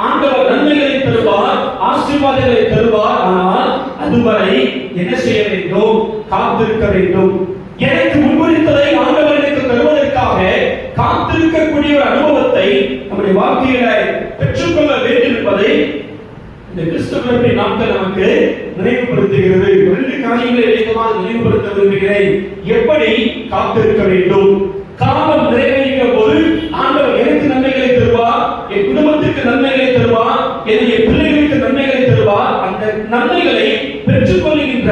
ஆண்டவர் நன்மைகளை தருவார், ஆசீர்வாதங்களை தருவார். ஆனால் அதுவரை என்ன செய்ய வேண்டும்? காத்திருக்க வேண்டும். எனக்கு முன்குறித்ததை ஆண்டவர் எனக்கு தருவதற்காக காத்திருக்கக்கூடிய ஒரு அனுபவத்தை நம்முடைய வாழ்க்கையில பெற்றுக்கொள்ள வேண்டும் என்பதை இந்த கிறிஸ்துவ நாட்கள் நமக்கு நினைவுபடுத்துகிறது. 2 காரியங்களை வேகமாக நினைவுபடுத்த விரும்புகிறேன். எப்படி காத்திருக்க வேண்டும்? காலம் நிறைவேறுகிற போது ஆண்டவர் எனக்கு நன்மைகளை தருவார், என் குடும்பத்திற்கு நன்மைகளை தருவார், என்னுடைய பிள்ளைகளுக்கு நன்மைகளை தருவார். அந்த நன்மைகளை பெற்றுக்கொள்கின்ற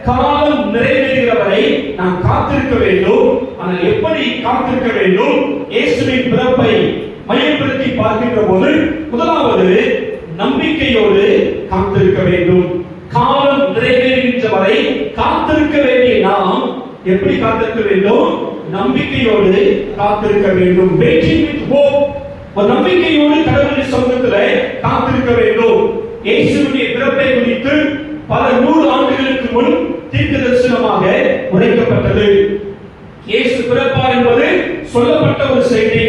காலம் நிறைவேறுகிற வரை நாம் காத்திருக்க வேண்டும். ஆனால் எப்படி காத்திருக்க வேண்டும்? இயேசுவின் பிறப்பை மையப்படுத்தி பார்க்கின்ற போது முதலாவது நம்பிக்கையோடு காத்திருக்க வேண்டும். காலம் நிறைவேறுகின்ற வரை காத்திருக்க வேண்டிய நாம் எப்படி காத்திருக்க வேண்டும்? நம்பிக்கையோடு காத்திருக்க வேண்டும். Waiting with hope. ஒரு நம்பிக்கையோடு கடவுளின் சமூகத்திலே காத்திருக்க வேண்டும். இயேசுவின் பிறப்பை குறித்து பல 100 ஆண்டுகளுக்கு முன் தீர்க்கதரிசனமாக உரைக்கப்பட்டது. இயேசு பிறப்பார் என்பது சொல்லப்பட்ட ஒரு செய்தி.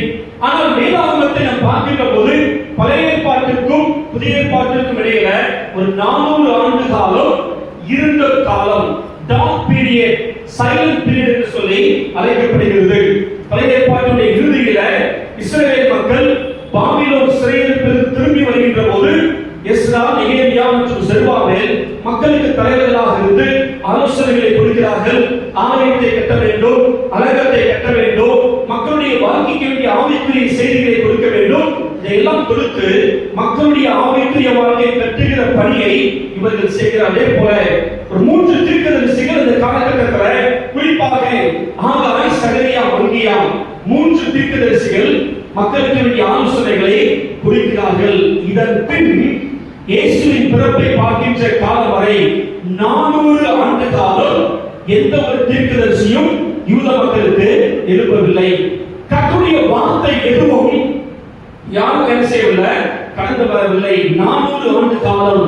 ஆனால் வேதாகமத்தை நாம் பார்க்கின்ற போது பழைய ஏற்பாட்டிற்கும் புதிய ஏற்பாட்டிற்கும் இடையில ஒரு 400 ஆண்டு காலம் இருண்ட காலம், டார்க் பீரியட், சைலண்ட் பீரியட் என்று சொல்லி அழைக்கப்படுகிறது. பழைய ஏற்பாட்டினுடைய இறுதியில இஸ்ரவேல் மக்கள் பாபிலோன் சிறையிலிருந்து திரும்பி வருகின்ற போது எஸ்ரா, நெகேமியா மற்றும் செருபாபேல் மக்களுக்கு தலைவர்களாக இருந்து ஆலோசனைகளை கொடுக்கிறார்கள். ஆலயத்தை கட்ட வேண்டும், அலங்கத்தை கட்ட வேண்டும், மக்களுடைய வாழ்க்கைக்கு வேண்டிய ஆவிக்குரிய செய்திகளை கொடுக்க வேண்டும். இதையெல்லாம் கொடுத்து மக்களுடைய ஆவிக்குரிய வாழ்க்கையை கட்டுகிற பணியை இவர்கள் செய்கிறார். அதே போல ஒரு 3 தீர்க்கதரிசிகள் இந்த காலகட்டத்தில், குறிப்பாக ஆகாய், சகரியா, மல்கியா 3 தீர்க்கதரிசிகள் மக்களுக்கு வேண்டிய ஆலோசனைகளை கொடுக்கிறார்கள். இதன் பின் இயேசுவின் பிறப்பை பார்க்கின்ற காலம் வரை 400 ஆண்டு காலம் எந்த ஒரு தீர்க்கதரிசியும் யூத மக்களுக்கு எழுப்பவில்லை. கர்த்தருடைய வார்த்தை எதுவும் யாரும் என்ன செய்யவில்லை, கடந்து வரவில்லை. 400 ஆண்டு காலம்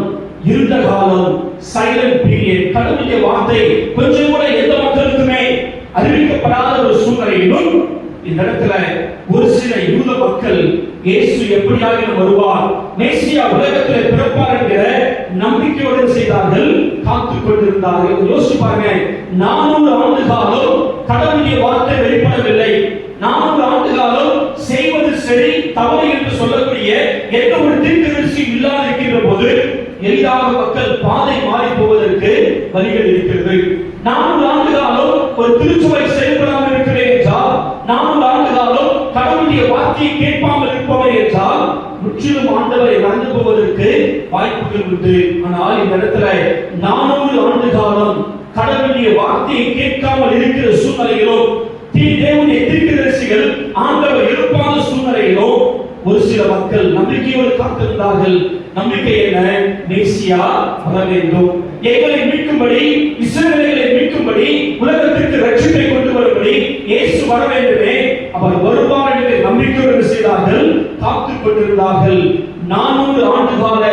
இருண்ட காலம், சைலண்ட் பீரியட். கடவுளுடைய வார்த்தை கொஞ்சம் கூட எந்த மக்களுக்குமே அறிவிக்கப்படாத ஒரு சூழ்நிலையிலும் இந்த இடத்துல ஒரு சில யூத மக்கள் இயேசு எப்படியாக வருவார், மேசியா உலகத்தில் பிறப்பார் என்கிற நம்பிக்கையோடு செய்தார்கள், காத்துக் கொண்டிருந்தார்கள். யோசிச்சு பாருங்க, 400 ஆண்டு காலம் கடவுளுடைய வார்த்தை வெளிப்படவில்லை. 400 ஆண்டு காலம் செய்வது சரி தவறு என்று சொல்லக்கூடிய எந்த ஒரு தீர்க்கதரிசியும் இல்லாத இருக்கின்ற போது எளிதாக மக்கள் பாதை மாறி போவதற்கு வழிகள் இருக்கிறது. 400 ஆண்டு காலம் ஒரு திருச்சுவை செயல்படாமல் இருக்கிறேன் என்றால், 400 ஆண்டு காலம் கடவுளுடைய வார்த்தையை கேட்பாமல் இருப்பவர் என்றால் முற்றிலும் ஆண்டவரை மறந்து போவதற்கு வாய்ப்புகள் உண்டு. ஆனால் இந்த இடத்துல 400 ஆண்டு காலம் கடவுளுடைய வார்த்தையை கேட்காமல் இருக்கிற சூழ்நிலையிலும், தேவனுடைய தீர்க்கதரிசிகள் ஆண்டவர் எழுப்பாத சூழ்நிலையிலும் ஒரு சில மக்கள் நம்பிக்கையோடு காத்திருந்தார்கள். நம்பிக்கை என்ன? மேசியா வர வேண்டும், எங்களை மீட்கும்படி, இஸ்ரவேலை மீட்கும்படி, உலகத்திற்கு ரட்சிப்பை கொண்டு வரும்படி இயேசு வர வேண்டுமே, அவர் வருவார் என்று நம்பிக்கையோடு செய்தார்கள், காத்துக் கொண்டிருந்தார்கள். 400 ஆண்டுகால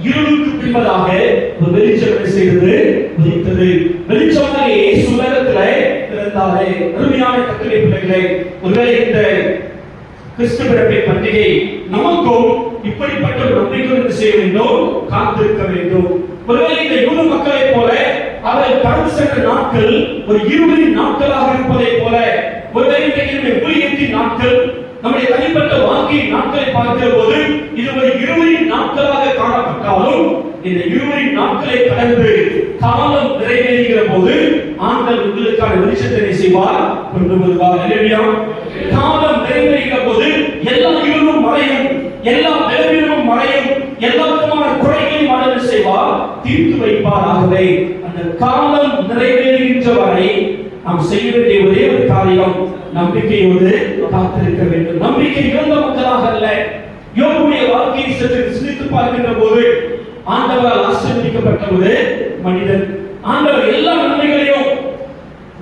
இருளுக்கு பின்பதாக ஒரு வெளிச்சம் செய்தது, உதித்தது. வெளிச்சமாக இயேசு உலகத்திலே பிறந்தாரே. அருமையான கர்த்தருடைய பிள்ளைகளே, ஒருவேளை இந்த கிறிஸ்து பிறப்பை பண்டிகை நமக்கும் இப்படிப்பட்ட ஒரு நம்பிக்கையோடு செய்ய வேண்டும், காத்திருக்க வேண்டும். ஒருவேளை இந்த யூத மக்களைப் போல அவர்கள் கடந்து சென்ற நாட்கள் ஒரு இருளின் நாட்களாக இருப்பதை போல, ஒருவேளை இன்றைக்கு ஊழியத்தின் நாட்கள், நம்முடைய தனிப்பட்ட வாழ்க்கையின் நாட்களை பார்க்கிற போது இது ஒரு இருளின் நாட்களாக காணப்பட்டாலும், இந்த இருளின் நாட்களை கடந்து காலம் நிறைவேறுகிற போது ஆண்டவர் உங்களுக்கான வெளிச்சத்தை செய்வார், கொண்டு வருவார். அல்லேலூயா. காலம் நிறைவேறுகிற போது எல்லா இருளும் மறையும், எல்லா பலவீனமும் மறையும், எல்லா விதமான குறைகளையும் ஆண்டவர் செய்வார், தீர்த்து வைப்பார். ஆகவே அந்த காலம் நிறைவேறுகின்ற வரை நாம் செய்ய வேண்டிய ஒரே ஒரு காரியம் நம்பிக்கையோடு காத்திருக்க வேண்டும். நம்பிக்கை இழந்த மக்களாக அல்ல. யோபுடைய வாழ்க்கையை சற்று சிந்தித்து பார்க்கின்ற போது ஆண்டவரால் ஆசீர்வதிக்கப்பட்ட ஒரு மனிதன். ஆண்டவர் எல்லா நன்மைகளையும்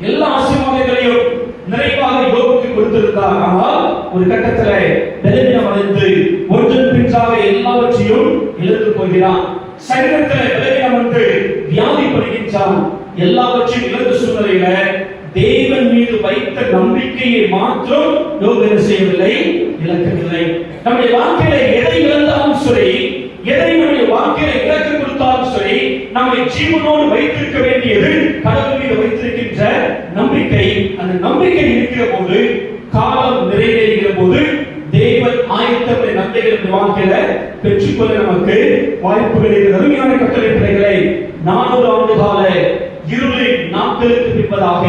எல்லா ஆசீர்வாதங்களையும் நிறைவாக யோபுக்கு கொடுத்திருந்தார். ஆனால் ஒரு கட்டத்தில் பலவீனம் அடைந்து ஒன்றன் பின்றாக எல்லாவற்றையும் இழந்து போகிறான். சரீரத்தில் பலவீனம் வந்து வியாதிப்படுகின்றான். எல்லாவற்றையும் இழந்த சூழ்நிலையில தேவன் மீது வைத்த நம்பிக்கையை மாத்திரம் யோபு செய்யவில்லை, இழக்கவில்லை. நம்முடைய வாழ்க்கையில எதை இழந்தாலும் சரி, எதை நம்முடைய வாழ்க்கையில இழக்க கொடுத்தாலும் சரி, நம்மை ஜீவனோடு வைத்திருக்க வேண்டியது கடவுள் மீது வைத்திருக்கின்ற நம்பிக்கை. அந்த நம்பிக்கை இருக்கிற போது, காலம் நிறைவேறுகிற போது தேவன் ஆயத்தத்தை நம்பிக்கை வாழ்க்கையில பெற்றுக்கொள்ள நமக்கு வாய்ப்புகள் இருக்கிறது. அருமையான கர்த்தருடைய பிள்ளைகளை, 400 ஆண்டு கால இருளின் நாட்களுக்கு பின்பதாக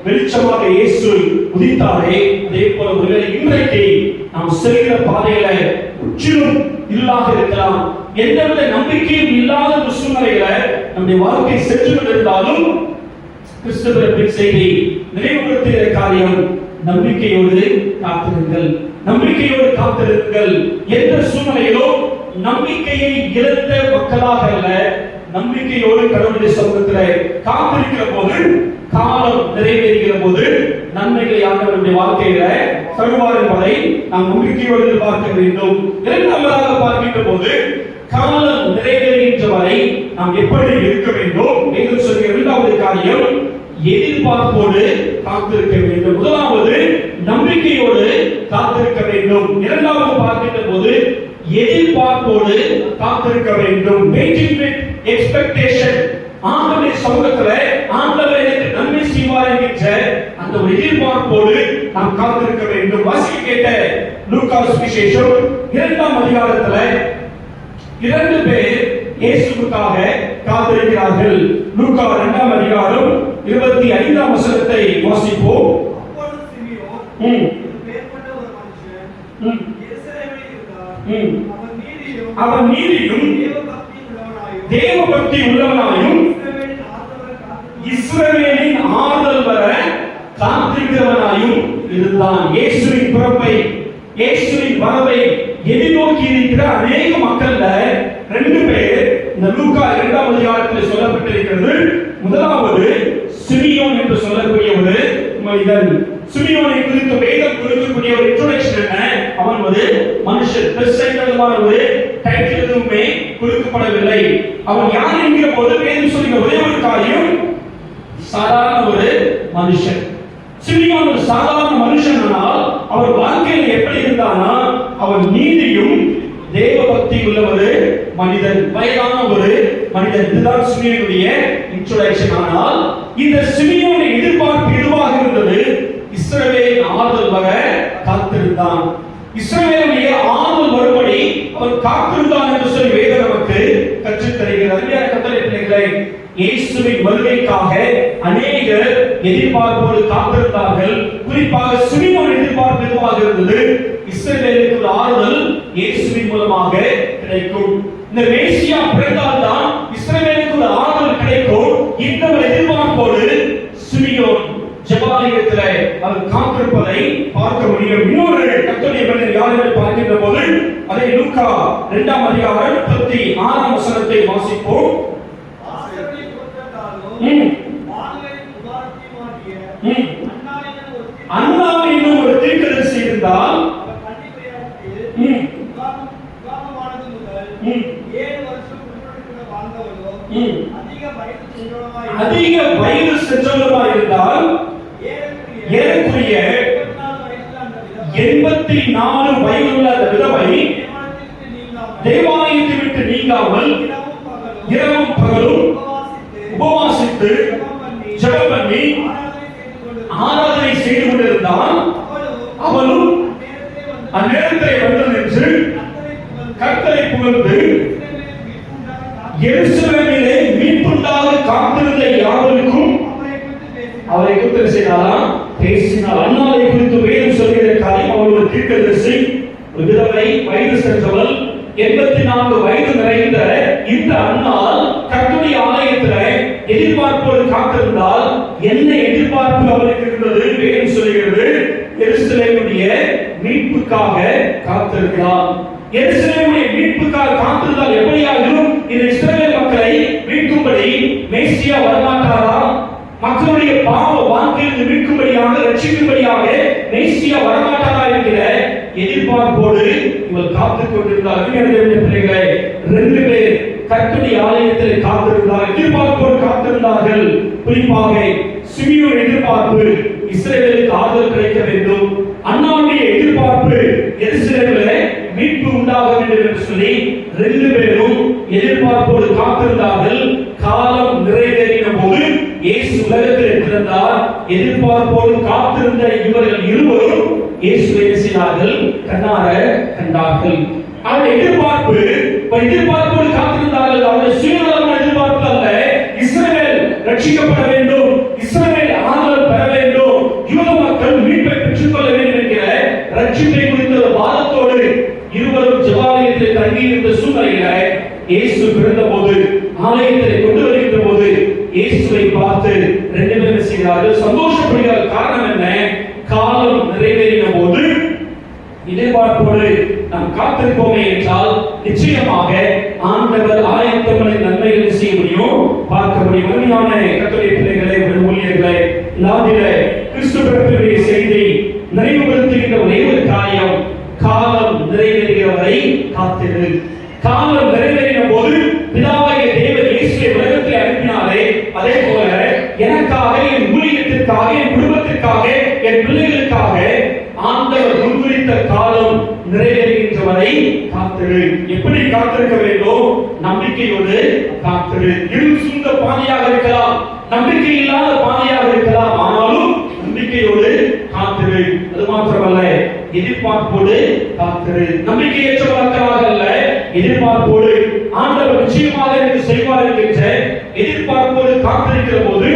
வெளிச்சமாக இயேசு உதித்தாரே, அதே போல ஒருவேளை இன்றைக்கு நாம் செல்கிற பாதையில முற்றிலும் இல்லாத இருக்கலாம், எந்தவித நம்பிக்கையும் இல்லாத ஒரு சூழ்நிலையில நம்முடைய வாழ்க்கை சென்று கொண்டிருந்தாலும் கிறிஸ்து பிறப்பின் செய்தி நிறைவுபடுத்துகிற காரியம் நம்பிக்கையோடு காத்திருங்கள், நம்பிக்கையோடு காத்திருங்கள். எந்த சூழ்நிலையிலும் நம்பிக்கையை இழந்த மக்களாக அல்ல, நம்பிக்கையோடு கடவுளுடைய சமூகத்தில் காத்திருக்கிற போது, காலம் நிறைவேறுகிற போது நன்மைகளை ஆண்டவருடைய வாழ்க்கையில தருவார் என்பதை நாம் நம்பிக்கையோடு பார்க்க வேண்டும். இரண்டாவதாக பார்க்கின்ற போது, காலம் நிறைவேறுகின்ற வரை நாம் எப்படி இருக்க வேண்டும் என்று சொல்கிற இரண்டாவது காரியம் எதிர்பார்ப்போடு காத்திருக்க வேண்டும். முதலாவது நம்பிக்கையோடு காத்திருக்க வேண்டும். இரண்டாவது பார்க்கின்ற போது எதிர்பார்ப்போடு காத்திருக்க வேண்டும். Waiting with expectation. ஆண்டவருடைய சமூகத்துல ஆண்டவர் எனக்கு நன்மை செய்வார் என்கிற அந்த ஒரு எதிர்பார்ப்போடு நாம் காத்திருக்க வேண்டும். வாசிக்க கேட்ட லூக்கா சுவிசேஷம் 2ஆம் அதிகாரத்துல 2 பேர் இயேசுவுக்காக காத்திருக்கிறார்கள். லூக்கா 2ஆம் அதிகாரம் 25ஆம் வசனத்தை வாசிப்போம். அப்பொழுது சிமியோன் பேர்பட்ட ஒரு மனுஷன் எருசலேமில் இருந்தார். அவன் நீதியும் தேவபக்தி உள்ளவனாயும் இஸ்ரவேலின் ஆறுதல் வர காத்திருக்கிறவனாயும் இருந்தான். இயேசுவின் பிறப்பை, இயேசுவின் வரவை எதிர்நோக்கி இருக்கிற அநேக மக்கள்ல 2 பேர் இந்த லூக்கா 2ஆம் அதிகாரத்தில் சொல்லப்பட்டிருக்கிறது. முதலாவது சிமியோன் என்று சொல்லக்கூடிய ஒரு மனிதன். சிமியோனை குறித்து வேதம் கொடுக்கக்கூடிய ஒரு இன்ட்ரோடக்ஷன் என்ன? அவன் ஒரு மனுஷன். ஒரு டைட்டில் எதுவுமே கொடுக்கப்படவில்லை. அவன் யார் என்கிற போது வேதம் சொல்லுகிற ஒரே ஒரு காரியம், சாதாரண ஒரு மனுஷன். சிமியோன் ஒரு சாதாரண மனுஷன். ஆனால் அவர் வாழ்க்கையில் எப்படி இருந்தானா, அவன் நீதியும் தேவபக்தி உள்ள ஒரு மனிதன், வயதான ஒரு மனிதன். இதுதான் சிமியோனுடைய இன்ட்ரோடக்ஷன். ஆனால் இந்த சிமியோனை எதிர்பார்ப்பு எதுவாக இருந்தது? இஸ்ரவேலின் ஆறுதல் வர காத்திருந்தான். இஸ்ரவேலுடைய ஆறுதல் வரும்படி அவன் காத்திருந்தான் என்று சொல்லி வேதம் நமக்கு கற்றுத் தருகிறது. கர்த்தருடைய பிள்ளைகளே, இயேசுவின் வருகைக்காக அநேகர் எதிர்பார்ப்போடு காத்திருந்தார்கள். குறிப்பாக சிமியோன் எதிர்பார்ப்பு எதுவாக இருந்தது? இஸ்ரவேலுக்கு ஒரு ஆறுதல் இயேசுவின் மூலமாக கிடைக்கும். இந்த மேசியா பிறந்தால்தான் இஸ்ரவேலுக்கு ஒரு ஆறுதல் கிடைக்கும். இந்த ஒரு எதிர்பார்ப்போடு சிமியோன் ஜெபாலயத்திலே அவர் காத்திருப்பதை பார்க்க முடியும். இன்னொரு கர்த்தருடைய மனிதர் யார் என்று பார்க்கின்ற போது, அதை லூக்கா 2ஆம் அதிகாரம் 36ஆம் வசனத்தை வாசிப்போம். வானங்களின் உதாரணத்தையுமாகிய அண்ணா என்னும் ஒரு தீர்க்கதரிசி இருந்தால் அவர் கன்னிகையாருக்கு உதாரணமானது முதல் 7 வருஷம் உயிரோடு வாழ்ந்தவர்களோ அதிக வயது சென்றவர்களாய் இருந்தால் ஏறக்குறைய 84 வயதுள்ள அந்த விதவை தேவாலயத்தை விட்டு நீங்காமல் இரவும் பகலும் உபவாசித்து ஜெபம் பண்ணி ஆராதனை செய்து கொண்டிருந்தால் அவளும் அந்நேரத்தை வந்து நின்று கர்த்தரை புகழ்ந்து எருசலேமிலே மீட்புண்டாக காத்திருந்த யாவருக்கும் அவரை குறித்து செய்தாலாம் பேசினால். அன்னாரை குறித்து வேதம் சொல்கிற காரியம், அவள் ஒரு தீர்க்கதரிசி, ஒரு விதவை, வயது சென்றவள், 84 வயது நிறைந்த இந்த அன்னாள் கர்த்தருடைய ஆலயத்தில் எதிர்பார்ப்போடு காத்திருந்தால் என்ன எதிர்பார்ப்பு அவளுக்கு இருந்தது? வேதம் சொல்கிறது எருசலேமுடைய மீட்புக்காக காத்திருந்தாள். எருசலேமுடைய மீட்புக்காக காத்திருந்தால் எப்படியாகிலும் இந்த இஸ்ரவேல் மக்களை மீட்கும்படி மேசியா வரமாட்டாரா? மக்களுடைய பாவ வாழ்க்கையிலிருந்து மீட்கும்படியாக, ரட்சிக்கும்படியாக மேசியா வரமாட்டாரா என்கிற எதிர்பார்ப்போடு இவள் காத்துக் கொண்டிருந்தார்கள். என்னுடைய பிள்ளைகளே, 2 பேர் கர்த்தருடைய ஆலயத்தில் காத்திருந்தார்கள், எதிர்பார்ப்போடு காத்திருந்தார்கள். குறிப்பாக சிமியோன் எதிர்பார்ப்பு இஸ்ரவேலுக்கு ஆறுதல் கிடைக்க வேண்டும், அன்னாருடைய எதிர்பார்ப்பு எருசலேமிலே மீட்பு உண்டாக வேண்டும் என்று சொல்லி 2 பேரும் எதிர்பார்ப்போடு காத்திருந்தார்கள். காலம் நிறைவேறின போது இயேசு உலகத்தில் பிறந்தார். எதிர்பார்ப்போடு காத்திருந்த இவர்கள் இருவரும் இயேசுவை செய்தார்கள், கண்ணார கண்டார்கள். அவருடைய எதிர்பார்ப்போடு காத்திருந்தார்கள். அவருடைய சுயநலமான எதிர்பார்ப்பு அல்ல. இஸ்ரவேல் ரட்சிக்கப்பட வேண்டும், இஸ்ரவேல் ஆறுதல் பெற வேண்டும், யூத மக்கள் மீட்பை பெற்றுக் கொள்ள வேண்டும் என்கிற ரட்சிப்பை குறித்த வாதத்தோடு இருவரும் ஜெபாலயத்தில் தங்கியிருந்த சூழ்நிலையில இயேசு பிறந்த போது, ஆலயத்தை கொண்டு வருகின்ற போது இயேசுவை பார்த்து 2 பேரும் செய்தார்கள், சந்தோஷப்படுகிறார்கள். காரணம் என்ன? காலம் நிறைவேறின போது எதிர்பார்ப்போடு நாம் காத்திருப்போமே என்றால் நிச்சயமாக ஆண்டவர் ஆயத்தமான நன்மைகளை செய்ய முடியும், பார்க்க முடியும். உண்மையான கர்த்தருடைய பிள்ளைகளே, ஊழியர்களே, நாதில கிறிஸ்து பிறப்பினுடைய செய்தி நிறைவுபடுத்துகின்ற ஒரே ஒரு காரியம், காலம் நிறைவேறுகிற வரை காத்திரு. காலம் நிறைவேறின போது பிதாவாகிய தேவன் இயேசுவை உலகத்தில் அனுப்பினாரே, அதே போல எனக்காக, என் ஊழியத்திற்காக, என் குடும்பத்திற்காக, என் பிள்ளைகளுக்காக ஆண்டவர் முன்குறித்த காலம் நிறைவேறுகின்ற வரை காத்திரு. எப்படி காத்திருக்க வேண்டும்? நம்பிக்கையோடு காத்திரு. இருள் சூழ்ந்த பாதையாக இருக்கலாம், நம்பிக்கை இல்லாத பாதையாக இருக்கலாம், ஆனாலும் நம்பிக்கையோடு காத்திரு. அது மாத்திரமல்ல, எதிர்பார்ப்போடு காத்திரு. நம்பிக்கையற்ற மக்களாக அல்ல, எதிர்பார்ப்போடு ஆண்டவர் நிச்சயமாக எனக்கு செய்வார் என்கின்ற எதிர்பார்ப்போடு காத்திருக்கிற போது,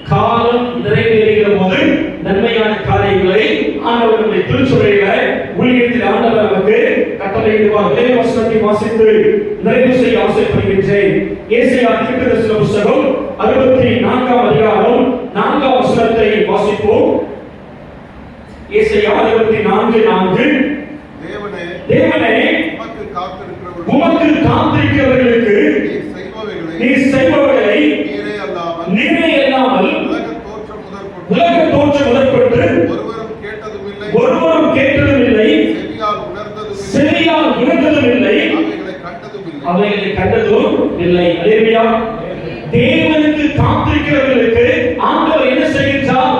காலம் நிறைவேறுகிற போது நன்மையான காரியங்களை ஆண்டவர் நம்முடைய திருச்சபையில ஊழியத்தில் ஆண்டவர் நமக்கு கட்டளையிடுவார். வசனத்தை வாசித்து நிறைவு செய்ய ஆசைப்படுகின்றேன். ஏசாயா தீர்க்கதரிசன புத்தகம் 64 அதிகாரம் 4 வசனத்தை வாசிப்போம். ஏசாயா 64:4. தேவனே உமக்கு காத்திருக்கிறவர்களுக்கு நீ செய்பவைகளை நீரே அல்லாமல் உலக தோற்றம் முதற்கொண்டு ஒருவரும் கேட்டதும் இல்லை, செவியால் உணர்ந்ததும் இல்லை, அவைகளை கண்டதும் இல்லை. அல்லேலூயா. தேவனுக்கு காத்திருக்கிறவர்களுக்கு ஆண்டவர் என்ன செய்கின்றார்?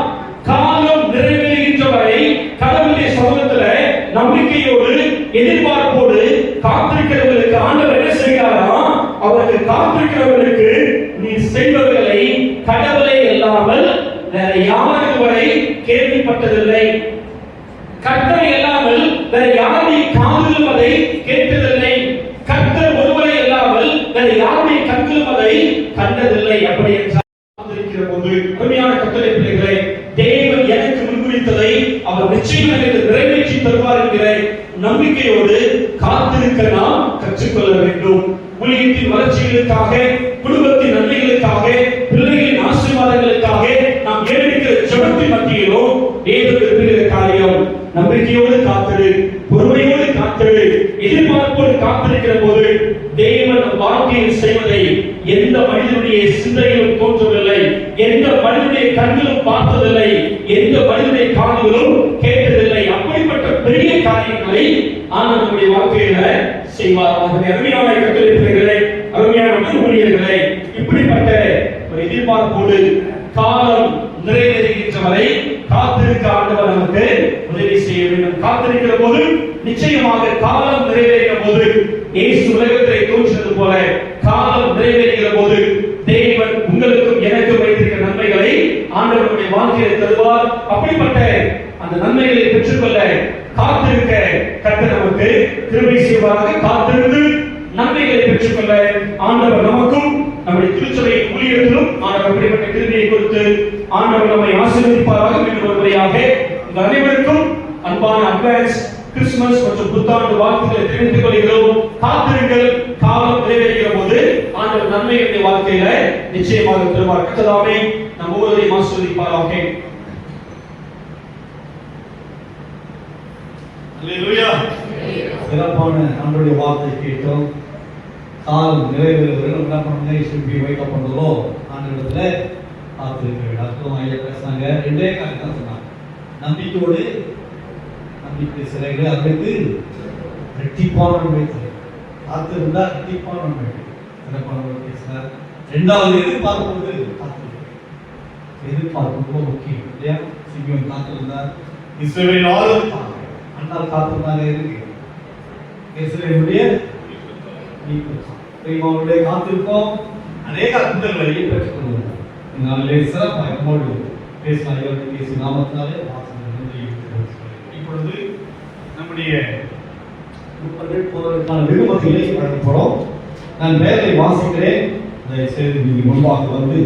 காலம் நிறைவேறுகின்ற வரை கடவுளுடைய சமூகத்தில் நம்பிக்கையோடு எதிர்பார்ப்போடு காத்திருக்கிறவர்களுக்கு ஆண்டவர் என்ன செய்கிறாராம்? அவருக்கு காத்திருக்கிறவர்களுக்கு நீ செய்பவர்களை கடவுளை இல்லாமல் வேற யாரும் வரை கேள்விப்பட்டதில்லை, கர்த்தரை இல்லாமல் வேற யாருடைய காதிலும் அதை கேட்டதில்லை, கர்த்தர் ஒருவரை இல்லாமல் வேற யாருடைய கண்களும் அதை கண்டதில்லை. அப்படி என்றால் போது உண்மையான கர்த்தருடைய பிள்ளைகளை, தேவன் எனக்கு முன்குறித்ததை அவர் நிச்சயம் எனக்கு நிறைவேற்றி தருவார் என்கிற நம்பிக்கையோடு காத்திருக்க நாம் கற்றுக்கொள்ள வேண்டும். ஊழியத்தின் வளர்ச்சிகளுக்காக, குடும்பத்தின் நன்மைகளுக்காக, பிள்ளைகளின் ஆசீர்வாதங்களுக்காக நாம் ஏறெடுக்கிற ஜெபத்தின் மத்தியிலும் தேவன் விரும்புகிற காரியம் நம்பிக்கையோடு காத்திரு, பொறுமையோடு காத்திரு. பார்த்து எதிர்பார்ப்போடு காத்திருக்கிற போது தேவன் வாழ்க்கையில் செய்வதை எந்த மனிதனுடைய சிந்தையிலும் தோன்றவில்லை, எந்த மனிதனுடைய கண்ணிலும் பார்த்ததில்லை, எந்த மனிதனுடைய காதுகளும் கேட்டதில்லை. அப்படிப்பட்ட பெரிய காரியங்களை ஆண்டவர் நம்முடைய வாழ்க்கையில செய்வார். ஆகவே அருமையான கர்த்தருடைய பிள்ளைகளே, அருமையான ஊழியர்களே, இப்படிப்பட்ட ஒரு எதிர்பார்ப்போடு காலம் நிறைவேறுகின்ற வரை காத்திருக்க ஆண்டவர் நமக்கு உதவி செய்ய வேண்டும். காத்திருக்கிற போது நிச்சயமாக காலம் நிறைவேறுகிற போது இயேசு உலகத்திலே தோன்றியது போல காலம் நிறைவேறுகிற போது தேவன் உங்களுக்கும் எனக்கும் வைத்திருக்கிற நன்மைகளை ஆண்டவருடைய வாழ்க்கையில் தருவார். அப்படிப்பட்ட அந்த நன்மைகளை பெற்றுக்கொள்ள காத்திருக்க கர்த்தர் நமக்கு கிருபை செய்வாராக. காத்திருந்து நன்மைகளை பெற்றுக்கொள்ள ஆண்டவர் நமக்கும் நம்முடைய திருச்சபை ஊழியர்களும் ஆண்டவர் அப்படிப்பட்ட கிருபையை கொடுத்து ஆண்டவர் நம்மை ஆசீர்வதிப்பாராக. மீண்டும் ஒரு முறையாக இந்த அனைவருக்கும் அன்பான அட்வான்ஸ் கிறிஸ்துமஸ் மற்றும் புத்தாண்டு வாழ்த்துக்களை தெரிவித்துக் கொள்கிறோம். காத்திருங்கள், காலம் நிறைவேறுகிற போது ஆண்டவர் நன்மைகளுடைய வாழ்க்கையில நிச்சயமாக தருவார். கர்த்தராமே நம் ஒவ்வொருவரையும் ஆசீர்வதிப்பாராக. அல்லேலூயா. சிறப்பான ஆண்டவருடைய வார்த்தை கேட்டோம். காலம் நிறைவேறுவரை என்ன பண்ணுங்க, சுற்றி வைக்கப்பட்டதோ ஆண்டவரிடத்துல காத்திருக்க வேண்டும். அர்த்தம் ஐயா பேசுனாங்க, ரெண்டே காரியம் தான் சொன்னாங்க. நம்பிக்கையோடு நம்பிக்கை சிலைகளை அதற்கு ரெட்டிப்பான நன்மை காத்திருந்தா ரெட்டிப்பான நன்மை. சிறப்பான பேசினார். ரெண்டாவது எதிர்பார்ப்பது காத்திருக்க. எதிர்பார்ப்பு ரொம்ப முக்கியம் இல்லையா? சிமியோன் காத்திருந்தார், இஸ்ரவேல் ஆளுநர் அண்ணால் காத்திருந்தாங்க. இருக்கு இஸ்ரவேலுடைய அவருடைய காத்திருப்போம் அநேக அற்புதங்களை பெற்றுக் கொள்வோம். நாளிலே சிறப்பாக நம்மோடு பேசினார்கள். பேசி நாமத்தினாலே இப்பொழுது நம்முடைய போவதற்கான வெகுமதிகளை வழங்க போறோம். நான் வேலை வாசிக்கிறேன். தயவுசெய்து நீங்கள் முன்பாக வந்து